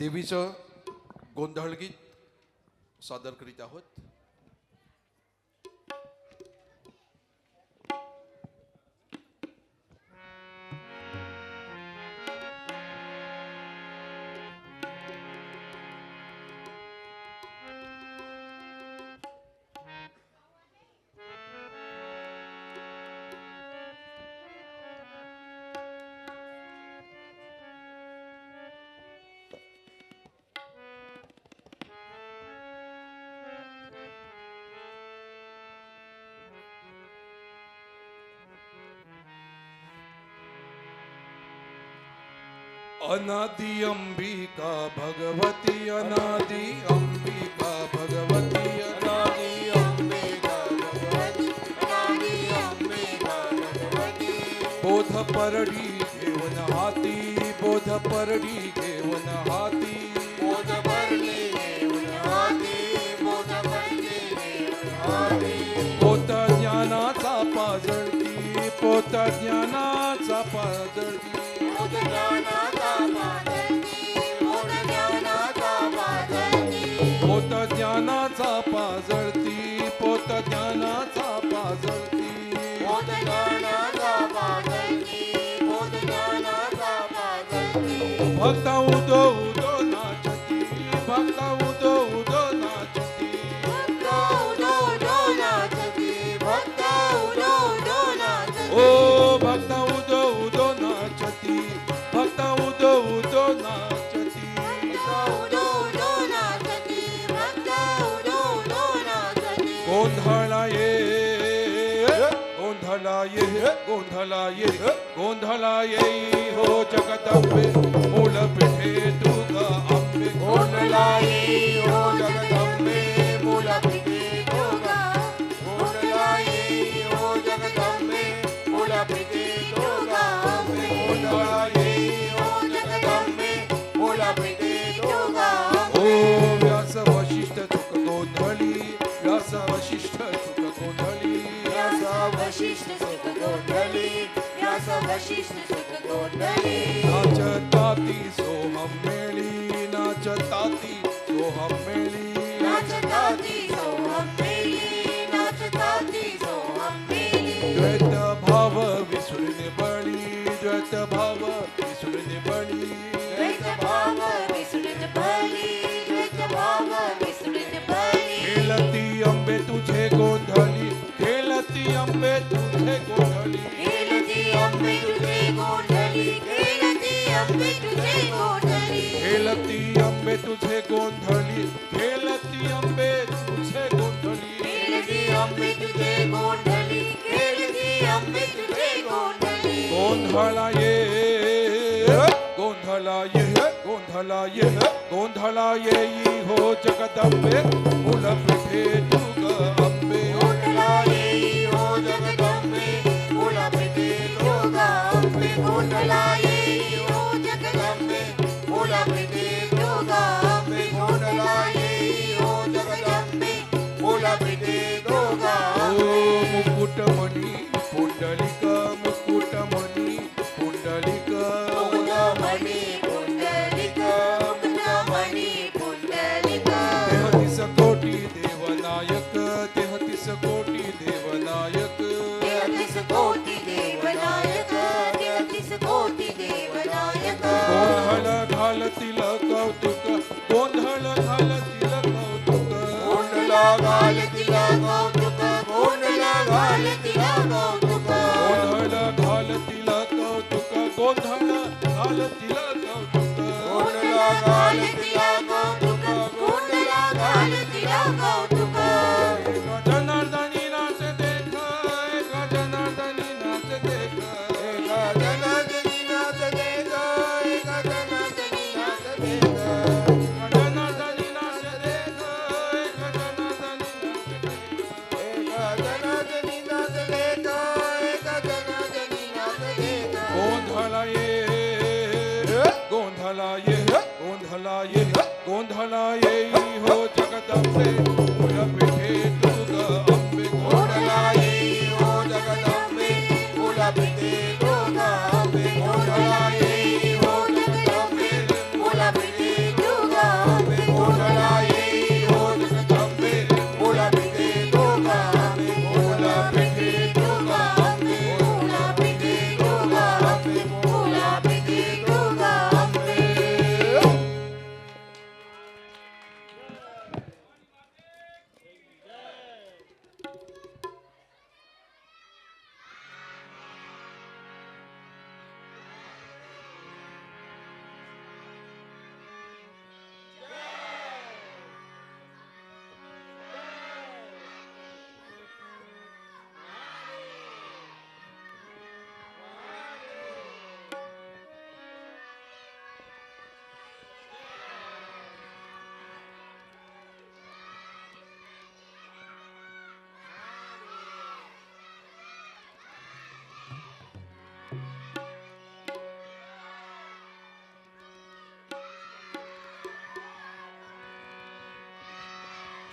देवीचं गोंधळ गीत सादर करीत आहोत. अनादि अंबिका भगवती अनादि अंबिका भगवती अनादि अंबिका भगवती अनादि अंबिका भगवती बोध परडी घेऊन हाती बोध परडी घेऊन हाती बोध परडी घेऊन हाती बोध परडी घेऊन हाती पोत ज्ञानाचा पाजळती पोत ज्ञानाचा पाजळती पोत ज्ञानाचा पाजळती पोत ज्ञानाचा पाजळती पोत ज्ञानाचा पाजळती पोत ज्ञानाचा पाजळती भक्ता उदो उदो नाचती भक्ता उदो उदो नाचती भक्ता उदो उदो नाचती भक्ता उदो उदो नाचती ओ भक्ता उदो उदो नाचती भक्ता उदो उदो नाचती भक्ता उदो उदो नाचती भक्ता उदो उदो नाचती गोंधळा ये गोंधळा ये गोंधळा ये गोंधळा ये हो जगदंबे मूल पिठे तू ग अंबे गोंधळा ये हो जगदंबे मूल पिठे तू ग गोंधळा ये हो जगदंबे मूल पिठे तू ग अंबे गोंधळा ये हो जगदंबे मूल पिठे तू ग ओ व्यास वशिष्ठ तुक गोंधळी व्यास वशिष्ठ तुक गोंधळी व्यास वशिष्ठ तुक गोंधळी व्यास वशिष्ठ तुक गोंधळी नाचताती सोहम मेळी नाचताती सोहम मेळी नाचताती सोहम मेळी नाचताती सोहम मेळी द्वैत भाव विसरून बळी द्वैत भाव विसरून बळी द्वैत भाव विसरून बळी द्वैत भाव विसरून बळी खेळती अंबे तुझे गोंधळी खेळती अंबे तुझे गोंधळी खेळती अंबे तुझे गोंधळी खेळती अंबे तुझे गोंधळी खेळती अंबे तुझे गोंधळी खेळती अंबे तुझे गोंधळी खेळती अंबे तुझे गोंधळी खेळती अंबे तुझे गोंधळी गोंधळा ये गोंधळा ये गोंधळा ये गोंधळा येई हो जगदंबे मूल पिठे तू ग अंबे गोंधळा येई हो जगदंबे मूल पिठे तू ग अंबे गोंधळा येई हो जगदंबे मूल पिठे तू ग अंबे गोंधळा येई हो जगदंबे मूल पिठे तू ग मुकुटमणी पुंडलिक मुकुटमणी पुंडलिक मुकुटमणी पुंडलिक मुकुटमणी पुंडलिक तेहतीस कोटी देवनायक तेहतीस कोटी देवनायक तेहतीस कोटी देवनायक तेहतीस कोटी देवनायक गोंधळ घालतील कौतुक गोंधळ घालतील कौतुक गोंधळ घालतील कौतुक गोंधळ घालतील कौतुक गोंधळ घालतील कौतुक गोंधळ घालतील कौतुक गोंधळ घालतील कौतुक गोंधळ घालतील कौतुक जनार्दनी नाच देख जनार्दनी नाच देख जनार्दनी नाच देख जनार्दनी नाच देख जनार्दनी नाच देख जनार्दनी नाच देख जनार्दनी नाच देख गोंधळा ये गोंधळा ये गोंधळा ये गोंधळा येई हो जगदंबे मूल पिठे तू ग अंबे गोंधळा येई हो जगदंबे मूल पिठे तू ग अंबे गोंधळा येई हो जगदंबे मूल पिठे तू ग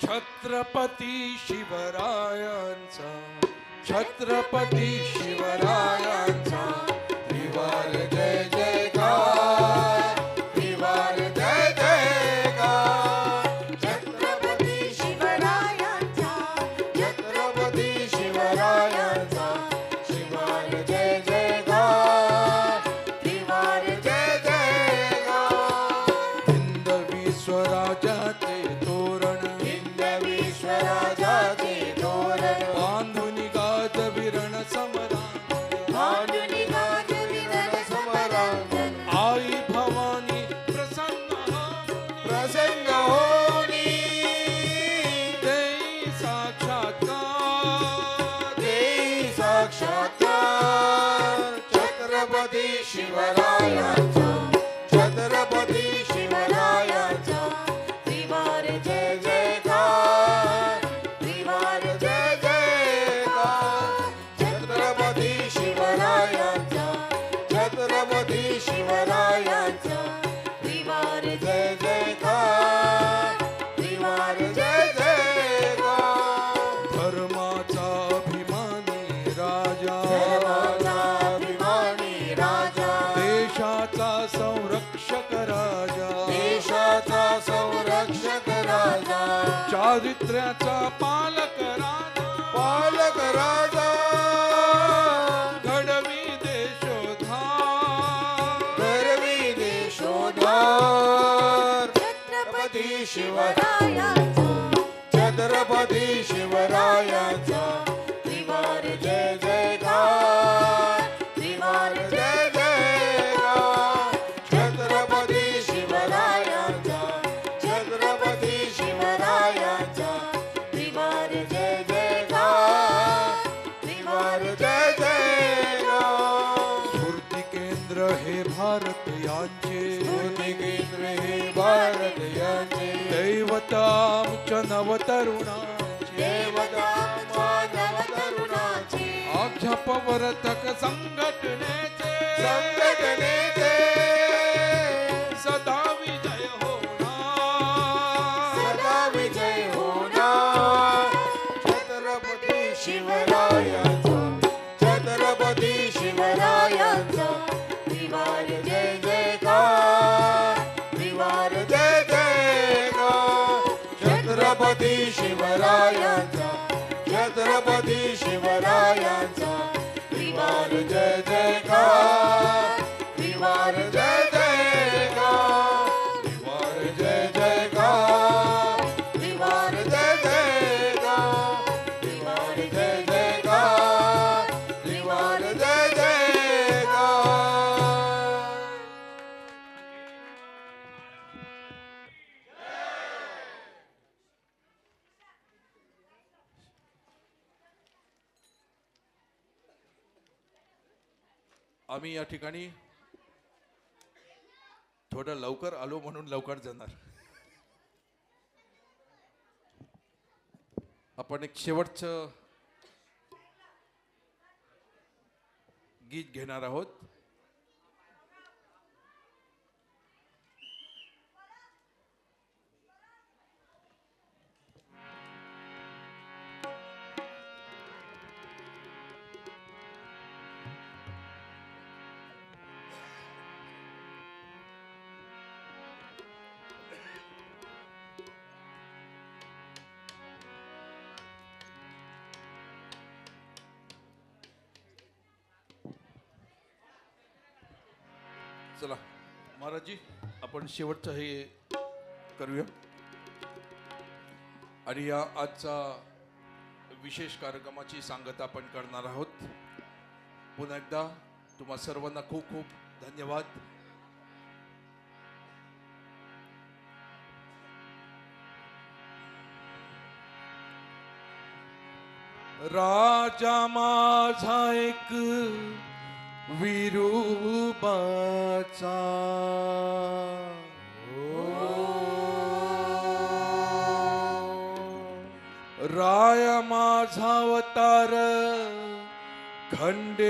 छत्रपती शिवरायांचा, छत्रपती शिवरायांचा त्रिवार जय जयकार, त्रिवार जय जयकार. छत्रपती शिवरायांचा, छत्रपती शिवरायांचा त्रिवार जय जयकार, त्रिवार जय जयकार. हिंदवी स्वराज्याचे तोरण, हिंदवी स्वराज्याचे तोरण बांधून गाजविरण समरांगण, बांधून गाजविरण समरांगण. आई भवानी प्रसन्न होनी देई साक्षात्कार, देई साक्षात्कार. छत्रपती शिवरायांचा, छत्रपती शिवरायांचा त्रिवार जय जयकार, त्रिवार जय जयकार. छत्रपती शिवरायांचा, छत्रपती शिवरायांचा त्रिवार जय जयकार, त्रिवार जय जयकार. धर्माचा अभिमानी राजा, धर्माचा अभिमानी राजा, देशाचा संरक्षक राजा, देशाचा संरक्षक राजा. चारित्र्याचा पालक राजा, पालक राजा. घडवी देशोद्धार, घडवी देशोद्धार. छत्रपती शिवरायांचा, छत्रपती शिवरायांचा त्रिवार जय जयकार, त्रिवार जय जयकार. छत्रपती शिवरायांचा, छत्रपती शिवरायांचा त्रिवार जय जयकार, त्रिवार जय जयकार. स्फूर्ती केंद्र हे भारत यांचे, स्फूर्ती केंद्र हे भारत यांचे. दैवत आमच्या नवतरुणाचे, दैवत आमच्या नवतरुणाचे. अध्यापवर्तक संघटनेचे, संघटनेचे सदा विजय होणार, सदा विजय होणार. छत्रपती शिवरायांचा, छत्रपती शिवरायांचा त्रिवार जय जयकार, त्रिवार जय जयकार. छत्रपती शिवरायांचा, छत्रपती शिवरायांचा त्रिवार जय जयकार, त्रिवार जय जयकार, त्रिवार जय जयकार, त्रिवार जय जयकार, त्रिवार जय जयकार, त्रिवार जय जयकार. आम्ही या ठिकाणी थोडं लवकर आलो म्हणून लवकर जाणार. आपण एक शेवटचं गीत घेणार आहोत. चला महाराजजी, आपण शेवटचं हे करूया. आणि या आजचा विशेष कार्यक्रमाची सांगता आपण करणार आहोत. पुन्हा एकदा तुम्हा सर्वांना खूप खूप धन्यवाद. राजा माझा एक विरूपाचा, राय माझा अवतार खंडेरायाचा.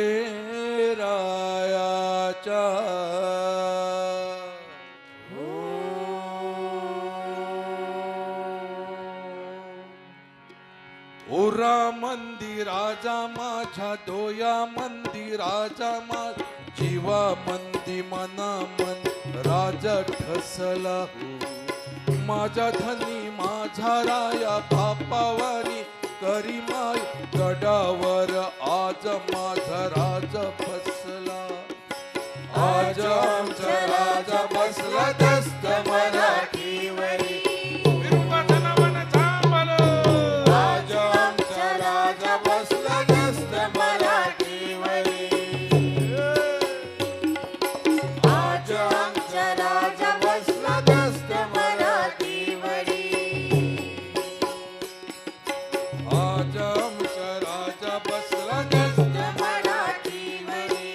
गौरा मंदिराजा माझ्या दोया मंदिराजा माझ जीवा मंदी मना मन राजा ठसला हो माझा धनी माझा राया बापावानी करी माय गडावर आज माझा राजा बसला आज आमचा राजा बसला दस्त मराठीवरी आज आमचा राजा बसला दस्त मराठीवरी आज आमचा राजा बसला दस्त मराठीवरी आज आमचा राजा बसला दस्त मराठीवरी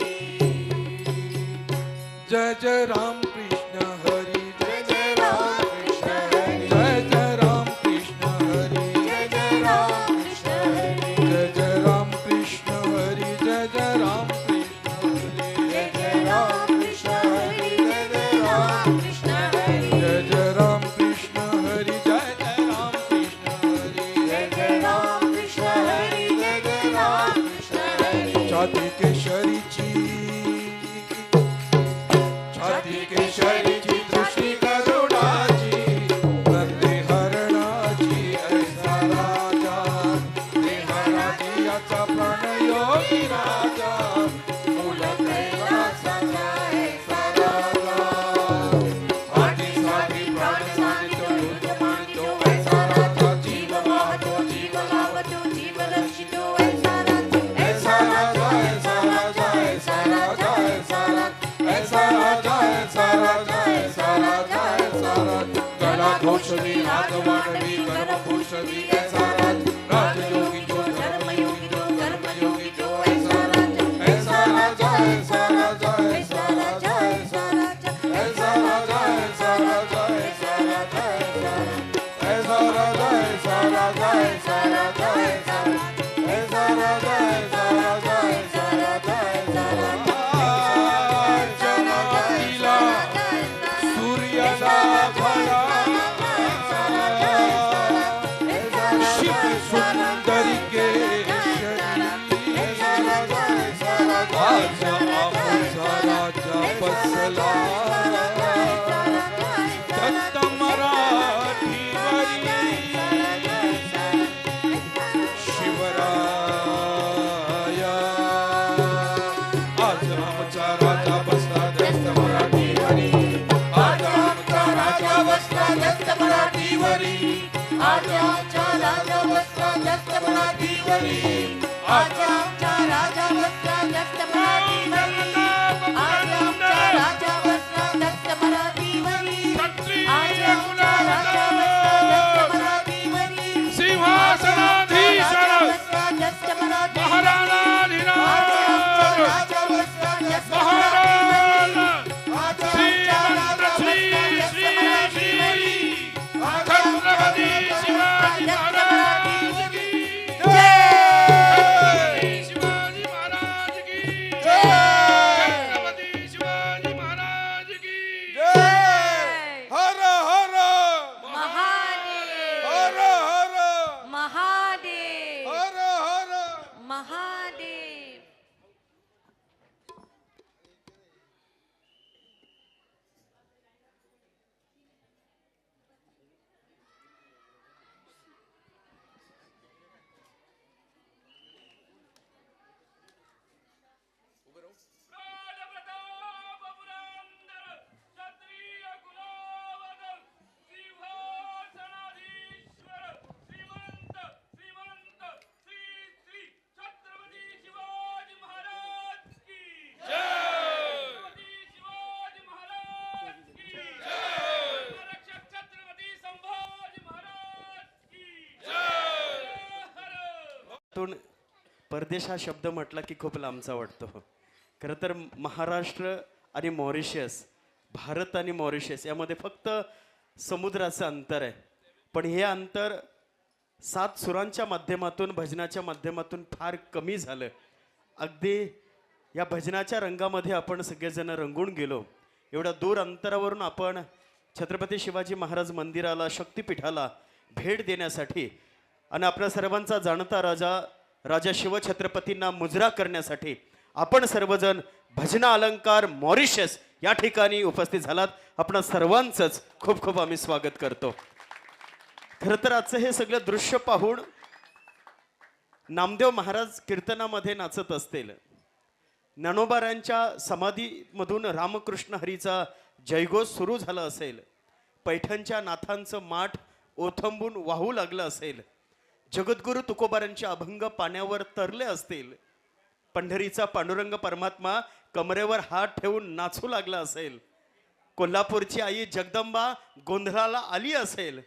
जय जय राम कृष्ण हरी जय जय राम कृष्ण हरी जय जय राम कृष्ण हरी जय जय राम कृष्ण हरी जय जय राम कृष्ण हरी जय जय राम कृष्ण हरी जय जय राम कृष्ण हरी जय जय राम कृष्ण हरी जय जय राम कृष्ण हरी जय जय राम कृष्ण हरी जय जय राम कृष्ण हरी जय जय राम कृष्ण हरी छाती केशरीची छाती केशरीची दृष्टी करुणाची नंदी हरणाची ऐसा राजा देहराजी याचा प्राणयोगी राजा मूल कैलासाचा ऐसा राजा आधी साधी प्राण साधितो युद्ध मानितो ऐसा राजा जीव वाहतो जीव लावतो जीव रक्षितो ऐसा राजा ऐसा राजा ऐसा राजा ऐसा राजा ऐसा राजा ऐसा राजा ऐसा राजा ऐसा राजा ऐसा राजा गला घोषवी हाथ वाढवी कर्म भूषवी ऐसा राजा राजयोगी जो धर्मयोगी जो कर्मयोगी जो ऐसा राजा ऐसा राजा ऐसा राजा ऐसा राजा ऐसा राजा ऐसा राजा ऐसा राजा ऐसा राजा ऐसा राजा ऐसा राजा ऐसा राजा ऐसा राजा ऐसा राजा ऐसा राजा ऐसा राजा जमातीला सूर्याला भला शिव सुंदरी केशरी आज आमचा राजा बसला दत्त मराठीवरी शिवराया आज आमचा राजा बसला दत्त मराठीवरी आज आमचा राजा बसला दत्त मराठीवरी आज आमचा राजा बसला दत्त मराठीवरी आज आमचा राजा बसला दत्त मराठीवरी आज आमचा राजा बसला दत्त मराठीवरी आज आमचा राजा बसला दत्त मराठीवरी सिंहासनाधीश्वर दत्त मराठीवरी महाराणाधीराज राजा बसला दत्त मराठीवरी आज आमचा राजा बसला दत्त मराठीवरी छत्रपती शिवाजी महाराज की जय शिवाजी महाराज की जय छत्रपती शिवाजी महाराज की जय हर हर महादेव हर हर महादेव हर हर महादेव परदेश हा शब्द म्हटला की खूप लांबचा वाटतो. खरं तर महाराष्ट्र आणि मॉरिशस, भारत आणि मॉरिशस यामध्ये फक्त समुद्राचं अंतर आहे. पण हे अंतर 7 सुरांच्या माध्यमातून, भजनाच्या माध्यमातून फार कमी झालं. अगदी या भजनाच्या रंगामध्ये आपण सगळेजण रंगून गेलो. एवढ्या दूर अंतरावरून आपण छत्रपती शिवाजी महाराज मंदिराला, शक्तिपीठाला भेट देण्यासाठी आणि आपल्या सर्वांचा जाणता राजा राजा शिवछत्रपतींना मुजरा करण्यासाठी आपण सर्वजण भजना अलंकार मॉरिशस या ठिकाणी उपस्थित झालात. आपण सर्वांचंच खूप खूप आम्ही स्वागत करतो. खरं तर आजचं हे सगळं दृश्य पाहून नामदेव महाराज कीर्तनामध्ये नाचत असतील. ज्ञानोबारांच्या समाधीमधून रामकृष्ण हरीचा जयघोष सुरू झाला असेल. पैठणच्या नाथांचं माठ ओथंबून वाहू लागलं असेल. जगद्गुरु तुकोबारांचे अभंग पाण्यावर तरले असतील. पंढरीचा पांडुरंग परमात्मा कमरेवर हात ठेवून नाचू लागला असेल. कोल्हापूरची आई जगदंबा गोंधळाला आली असेल.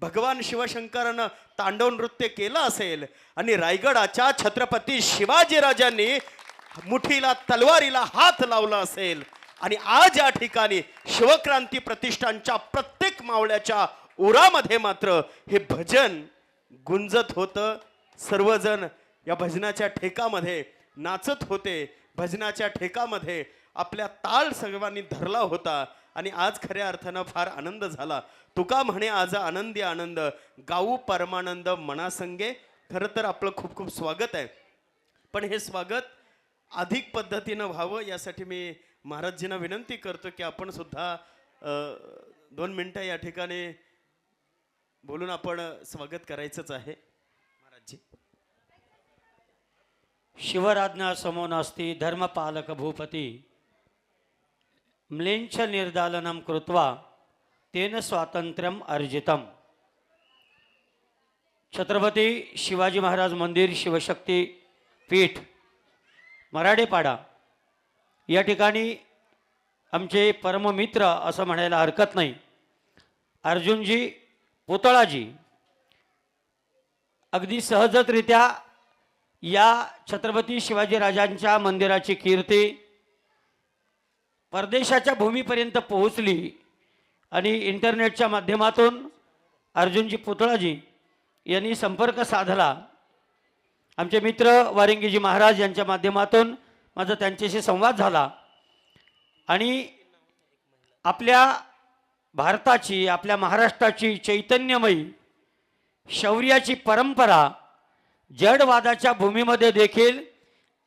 भगवान शिवशंकरानं तांडव नृत्य केलं असेल आणि रायगडाच्या छत्रपती शिवाजीराजांनी मुठीला तलवारीला हात लावला असेल. आणि आज या ठिकाणी शिवक्रांती प्रतिष्ठानच्या प्रत्येक मावळ्याच्या उरामध्ये मात्र हे भजन गुंजत होतं. सर्वजण या भजनाच्या ठेकामध्ये नाचत होते. भजनाच्या ठेकामध्ये आपल्या ताल सर्वांनी धरला होता आणि आज खऱ्या अर्थानं फार आनंद झाला. तुका म्हणे आज आनंदी आनंद गाऊ परमानंद मनासंगे. खरं तर आपलं खूप खूप स्वागत आहे. पण हे स्वागत अधिक पद्धतीनं व्हावं यासाठी मी महाराजजींना विनंती करतो की आपण सुद्धा 2 मिनिटं या ठिकाणी बोलून आपण स्वागत करायचंच आहे. महाराजजी. शिवराज्ञा समो नास्ति धर्मपालक भूपती म्लेंछ निर्दालनम कृत्वा तेन स्वातंत्र्यम अर्जितम. छत्रपती शिवाजी महाराज मंदिर शिवशक्ती पीठ मराडेपाडा या ठिकाणी आमचे परममित्र असं म्हणायला हरकत नाही अर्जुनजी पुतळाजी अगदी सहजरित्या या छत्रपती शिवाजी राजांच्या मंदिराची कीर्ती परदेशाच्या भूमीपर्यंत पोहोचली आणि इंटरनेटच्या माध्यमातून अर्जुनजी पुतळाजी यांनी संपर्क साधला. आमचे मित्र वारिंगीजी महाराज यांच्या माध्यमातून माझा त्यांच्याशी संवाद झाला आणि आपल्या भारताची आपल्या महाराष्ट्राची चैतन्यमयी शौर्याची परंपरा जडवादाच्या भूमीमध्ये देखील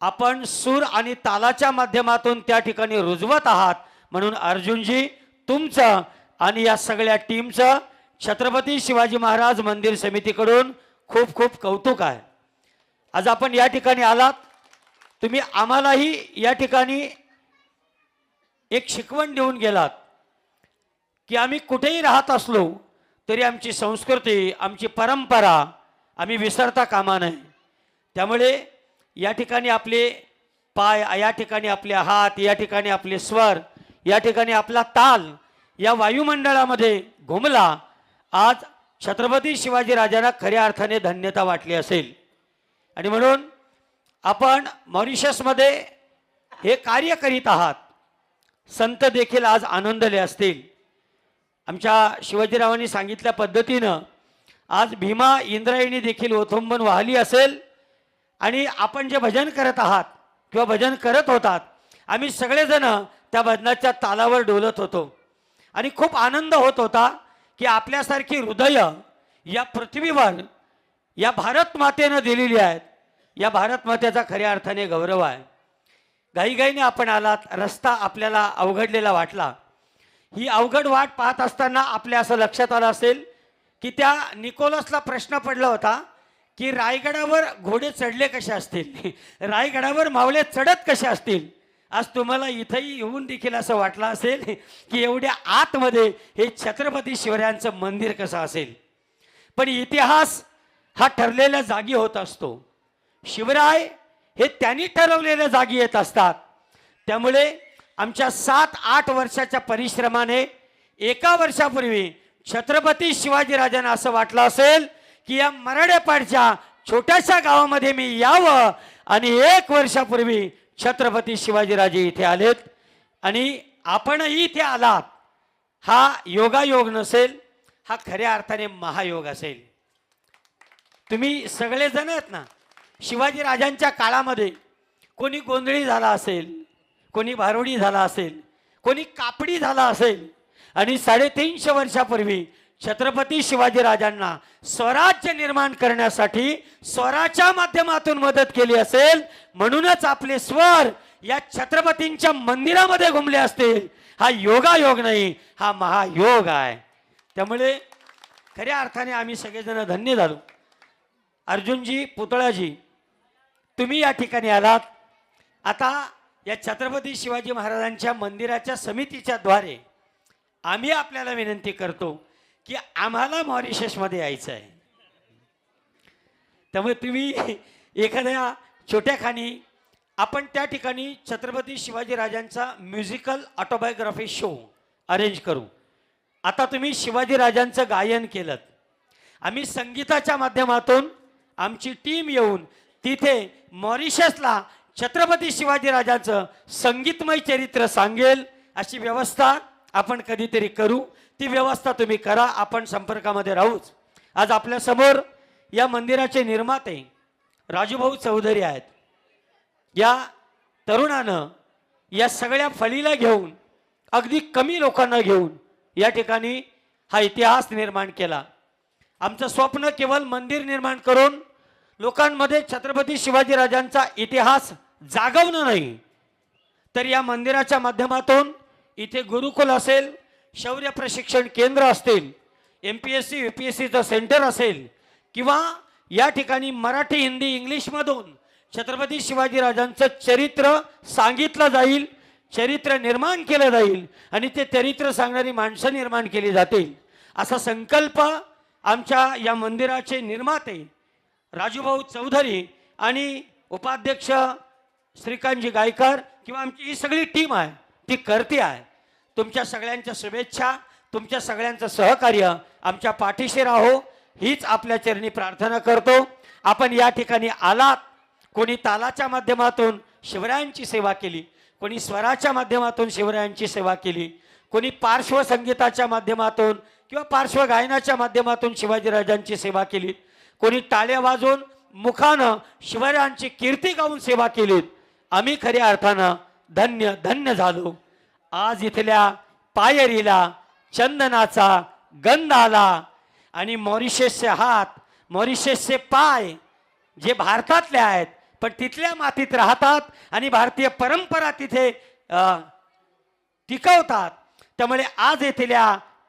आपण सूर आणि तालाच्या माध्यमातून त्या ठिकाणी रुजवत आहात. म्हणून अर्जुनजी तुमचं आणि या सगळ्या टीमचं छत्रपती शिवाजी महाराज मंदिर समितीकडून खूप खूप कौतुक आहे. आज आपण या ठिकाणी आलात. तुम्ही आम्हालाही या ठिकाणी एक शिकवण देऊन गेलात की आम्ही कुठेही राहत असलो तरी आमची संस्कृती आमची परंपरा आम्ही विसरता कामा नये. त्यामुळे या ठिकाणी आपले पाय या ठिकाणी आपले हात या ठिकाणी आपले स्वर या ठिकाणी आपला ताल या वायुमंडळामध्ये घुमला. आज छत्रपती शिवाजी राजांना खऱ्या अर्थाने धन्यता वाटली असेल आणि म्हणून आपण मॉरिशसमध्ये हे कार्य करीत आहात. संत देखील आज आनंदले असतील. आमच्या शिवाजीरावांनी सांगितल्या पद्धतीनं आज भीमा इंद्रायणी देखील ओथंबून वाहली असेल आणि आपण जे भजन करत आहात किंवा भजन करत होतात आम्ही सगळेजण त्या भजनाच्या तालावर डोलत होतो आणि खूप आनंद होत होता की आपल्यासारखी हृदय या पृथ्वीवर या भारत मातेनं दिलेली आहेत. या भारत मातेचा खऱ्या अर्थाने गौरव आहे. घाईघाईने आपण आलात. रस्ता आपल्याला अवघडलेला वाटला. ही अवघड वाट पाहत असताना आपल्या असं लक्षात आलं असेल की त्या निकोलसला प्रश्न पडला होता की रायगडावर घोडे चढले कसे असतील, रायगडावर मावळे चढत कसे असतील. आज तुम्हाला इथंही येऊन देखील असं वाटलं असेल की एवढ्या आतमध्ये हे छत्रपती शिवरायांचं मंदिर कसं असेल. पण इतिहास हा ठरलेल्या जागी होत असतो. शिवराय हे त्यांनी ठरवलेल्या जागी येत असतात. त्यामुळे आमच्या 7-8 वर्षाच्या परिश्रमाने 1 वर्षापूर्वी छत्रपती शिवाजीराजांना असं वाटलं असेल की या मराडेपाडच्या छोट्याशा गावामध्ये मी यावं आणि 1 वर्षापूर्वी छत्रपती शिवाजीराजे इथे आलेत आणि आपणही इथे आलात. हा योगायोग नसेल, हा खऱ्या अर्थाने महायोग असेल. तुम्ही सगळेजण आहेत ना. शिवाजीराजांच्या काळामध्ये कोणी गोंधळी झाला असेल, कोणी भारुडी झाला असेल, कोणी कापडी झाला असेल आणि 350 वर्षापूर्वी छत्रपती शिवाजीराजांना स्वराज्य निर्माण करण्यासाठी स्वराच्या माध्यमातून मदत केली असेल, म्हणूनच आपले स्वर या छत्रपतींच्या मंदिरामध्ये घुमले असतील. हा योगायोग नाही, हा महायोग आहे. त्यामुळे खऱ्या अर्थाने आम्ही सगळेजण धन्य झालो. अर्जुनजी, पुतळाजी, तुम्ही या ठिकाणी आलात. आता या छत्रपती शिवाजी महाराजांच्या मंदिराच्या समितीच्या द्वारे आम्ही आपल्याला विनंती करतो की आम्हाला मॉरिशसमध्ये यायचं आहे. त्यामुळे तुम्ही एखाद्या छोट्या खाणी आपण त्या ठिकाणी छत्रपती शिवाजीराजांचा म्युझिकल ऑटोबायोग्राफी शो अरेंज करू. आता तुम्ही शिवाजीराजांचं गायन केलं, आम्ही संगीताच्या माध्यमातून आमची टीम येऊन तिथे मॉरिशसला छत्रपती शिवाजीराजांचं संगीतमय चरित्र सांगेल अशी व्यवस्था आपण कधीतरी करू. ती व्यवस्था तुम्ही करा, आपण संपर्कामध्ये राहूच. आज आपल्या समोर या मंदिराचे निर्माते राजूभाऊ चौधरी आहेत. या तरुणानं या सगळ्या फळीला घेऊन, अगदी कमी लोकांना घेऊन या ठिकाणी हा इतिहास निर्माण केला. आमचं स्वप्न केवळ मंदिर निर्माण करून लोकांमध्ये छत्रपती शिवाजीराजांचा इतिहास जागवणं नाही, तर या मंदिराच्या माध्यमातून इथे गुरुकुल असेल, शौर्य प्रशिक्षण केंद्र असतील, MPSC UPSCचं सेंटर असेल, किंवा या ठिकाणी मराठी, हिंदी, इंग्लिशमधून छत्रपती शिवाजीराजांचं चरित्र सांगितलं जाईल, चरित्र निर्माण केलं जाईल आणि ते चरित्र सांगणारी माणसं निर्माण केली जातील. असा संकल्प आमच्या या मंदिराचे निर्माते राजूभाऊ चौधरी आणि उपाध्यक्ष श्रीकांतजी गायकर किंवा आमची ही सगळी टीम आहे ती करते आहे. तुमच्या सगळ्यांच्या शुभेच्छा, तुमच्या सगळ्यांचं सहकार्य आमच्या पाठीशी राहो हीच आपल्या चरणी प्रार्थना करतो. आपण या ठिकाणी आलात, कोणी तालाच्या माध्यमातून शिवरायांची सेवा केली, कोणी स्वराच्या माध्यमातून शिवरायांची सेवा केली, कोणी पार्श्वसंगीताच्या माध्यमातून किंवा पार्श्वगायनाच्या माध्यमातून शिवाजीराजांची सेवा केली, कोणी टाळ्या वाजवून मुखानं शिवरायांची कीर्ती गाऊन सेवा केली. आम्ही खऱ्या अर्थानं धन्य धन्य झालो. आज इथल्या पायरीला चंदनाचा गंध आला आणि मॉरिशसचे हात, मॉरिशसचे पाय जे भारतातले आहेत पण तिथल्या मातीत राहतात आणि भारतीय परंपरा तिथे टिकवतात, त्यामुळे आज येथील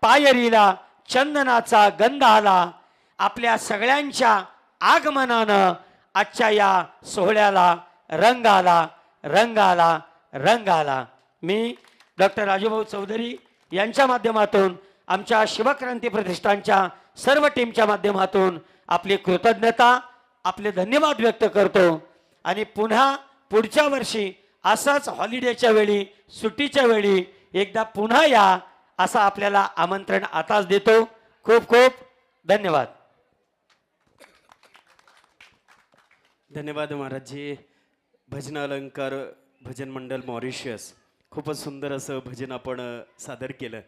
पायरीला चंदनाचा गंध आला. आपल्या सगळ्यांच्या आगमनानं आजच्या या सोहळ्याला रंग आला, रंग आला, रंग आला. मी डॉक्टर राजूभाऊ चौधरी यांच्या माध्यमातून, आमच्या शिवक्रांती प्रतिष्ठानच्या सर्व टीमच्या माध्यमातून आपली कृतज्ञता, आपले धन्यवाद व्यक्त करतो. आणि पुन्हा पुढच्या वर्षी असंच हॉलिडेच्या वेळी, सुट्टीच्या वेळी एकदा पुन्हा या असं आपल्याला आमंत्रण आताच देतो. खूप खूप धन्यवाद. धन्यवाद महाराजजी. भजन अलंकार भजन मंडळ मॉरिशस, खूपच सुंदर असं भजन आपण सादर केलं.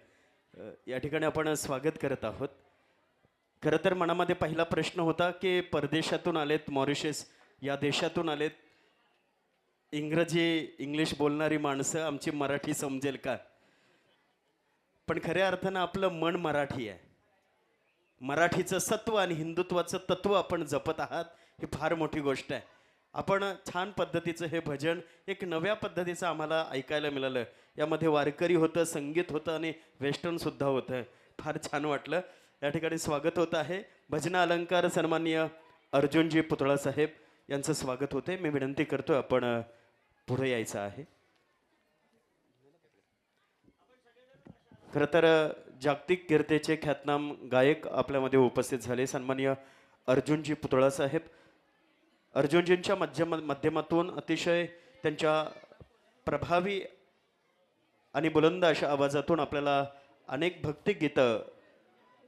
या ठिकाणी आपण स्वागत करत आहोत. खरं तर मनामध्ये पहिला प्रश्न होता की परदेशातून आलेत, मॉरिशस या देशातून आलेत, इंग्लिश बोलणारी माणसं आमची मराठी समजेल का? पण खऱ्या अर्थानं आपलं मन मराठी आहे. मराठीचं सत्व आणि हिंदुत्वाचं तत्व आपण जपत आहात, ही फार मोठी गोष्ट आहे. आपण छान पद्धतीचं हे भजन एक नव्या पद्धतीचं आम्हाला ऐकायला मिळालं. यामध्ये वारकरी होतं, संगीत होतं आणि वेस्टर्नसुद्धा होतं. फार छान वाटलं. या ठिकाणी स्वागत होत आहे भजन अलंकार सन्माननीय अर्जुनजी पुतळा साहेब यांचं स्वागत होते. मी विनंती करतो आपण पुढे यायचं आहे. खरं तर जागतिक कीर्तीचे ख्यातनाम गायक आपल्यामध्ये उपस्थित झाले सन्माननीय अर्जुनजी पुतळा साहेब. अर्जुनजींच्या माध्यमातून अतिशय त्यांच्या प्रभावी आणि बुलंद अशा आवाजातून आपल्याला अनेक भक्तिगीतं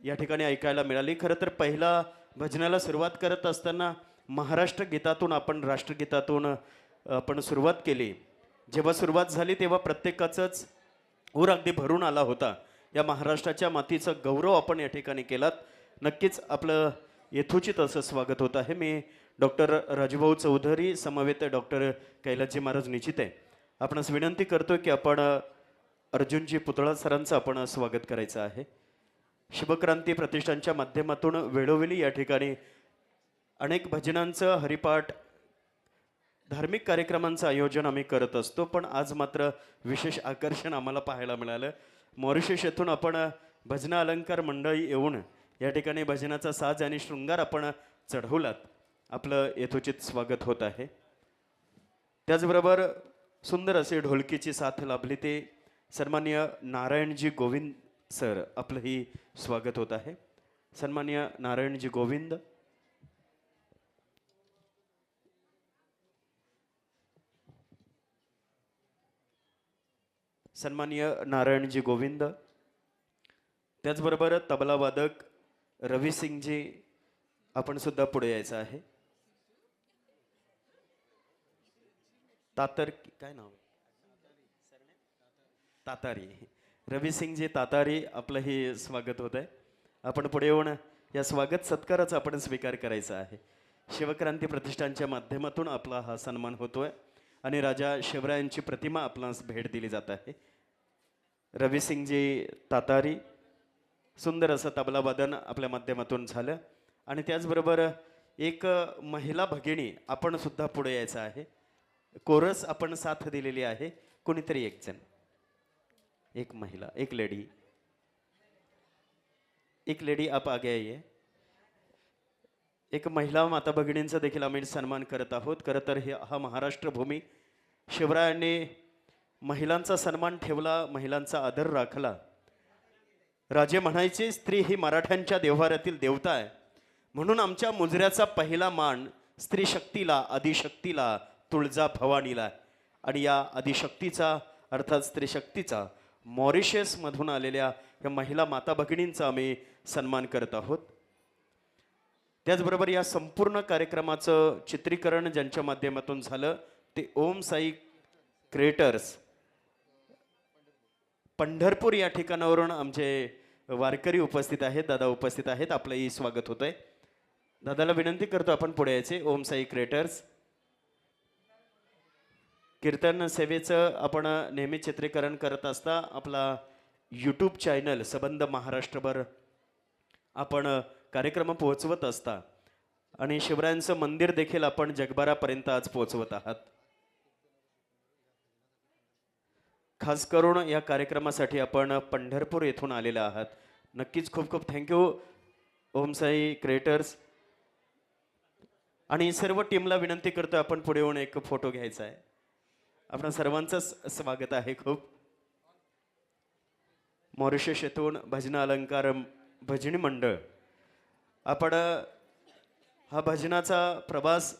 या ठिकाणी ऐकायला मिळाली. खरं तर पहिला भजनाला सुरुवात करत असताना महाराष्ट्र गीतातून आपण राष्ट्रगीतातून आपण सुरुवात केली. जेव्हा सुरुवात झाली तेव्हा प्रत्येकाचंच ऊर अगदी भरून आला होता. या महाराष्ट्राच्या मातीचा गौरव आपण या ठिकाणी केलात. नक्कीच आपलं यथोचित असं स्वागत होत आहे. मी डॉक्टर राजूभाऊ चौधरी समवेत डॉक्टर कैलासजी महाराज निचिते आपणास विनंती करतो की आपण अर्जुनजी पुतळा सरांचं आपण स्वागत करायचं आहे. शिवक्रांती प्रतिष्ठानच्या माध्यमातून वेळोवेळी या ठिकाणी अनेक भजनांचं हरिपाठ धार्मिक कार्यक्रमांचं आयोजन आम्ही करत असतो, पण आज मात्र विशेष आकर्षण आम्हाला पाहायला मिळालं. मॉरिशस येथून आपण भजन अलंकार मंडळी येऊन या ठिकाणी भजनाचा साज आणि शृंगार आपण चढवलात. आपलं यथोचित स्वागत होत आहे. त्याचबरोबर सुंदर असे ढोलकीची साथ लाभली ते सन्माननीय नारायणजी गोविंद सर, आपलंही स्वागत होत आहे. सन्माननीय नारायणजी गोविंद. सन्माननीय नारायणजी गोविंद. त्याचबरोबर तबला वादक रवी सिंगजी, आपण सुद्धा पुढे यायचं आहे. काय नाव? तातारी. रवी सिंगजी तातारी, आपलंही स्वागत होत आहे. आपण पुढे येऊन या स्वागत सत्काराचा आपण स्वीकार करायचा आहे. शिवक्रांती प्रतिष्ठानच्या माध्यमातून आपला हा सन्मान होतोय आणि राजा शिवरायांची प्रतिमा आपणास भेट दिली जात आहे. रवी सिंगजी तातारी, सुंदर असं तबला वादन आपल्या माध्यमातून झालं. आणि त्याचबरोबर एक महिला भगिनी, आपण सुद्धा पुढे यायचं आहे. कोरस आपण साथ दिलेली आहे. कोणीतरी एक जण, एक महिला, एक लेडी आप आगे आइए. एक महिला माता भगिनींचा देखील आम्ही सन्मान करत आहोत. खरं तर हा महाराष्ट्र भूमी, शिवरायांनी महिलांचा सन्मान ठेवला, महिलांचा आदर राखला. राजे म्हणायचे स्त्री ही मराठ्यांच्या देव्हाऱ्यातील देवता आहे, म्हणून आमच्या मुजऱ्याचा पहिला मान स्त्री शक्तीला, आदिशक्तीला, तुळजा भवानीला. आणि या आदिशक्तीचा अर्थात स्त्री शक्तीचा मॉरिशसमधून आलेल्या या महिला माता भगिनींचा आम्ही सन्मान करत आहोत. त्याचबरोबर या संपूर्ण कार्यक्रमाचं चित्रीकरण ज्यांच्या माध्यमातून झालं ते ओम साई क्रिएटर्स पंढरपूर या ठिकाणावरून आमचे वारकरी उपस्थित आहेत, दादा उपस्थित आहेत. आपलंही स्वागत होतंय. दादाला विनंती करतो आपण पुढे यायचे. ओम साई क्रिएटर्स कीर्तन सेवेचं आपण नेहमी चित्रीकरण करत असता आपला यूट्यूब चॅनल सबंध महाराष्ट्रभर आपण कार्यक्रम पोहोचवत असता आणि शिवरायांचं मंदिर देखील आपण जगभरापर्यंत आज पोहोचवत आहात. खास करून या कार्यक्रमासाठी आपण पंढरपूर येथून आलेले आहात. नक्कीच खूप खूप थँक्यू ओम साई क्रिएटर्स. आणि सर्व टीमला विनंती करतो आपण पुढे येऊन एक फोटो घ्यायचा आहे. आपणा सर्वांचं स्वागत आहे. खूप मॉरिशस येथून भजन अलंकार भजनी मंडळ, आपण हा भजनाचा प्रवास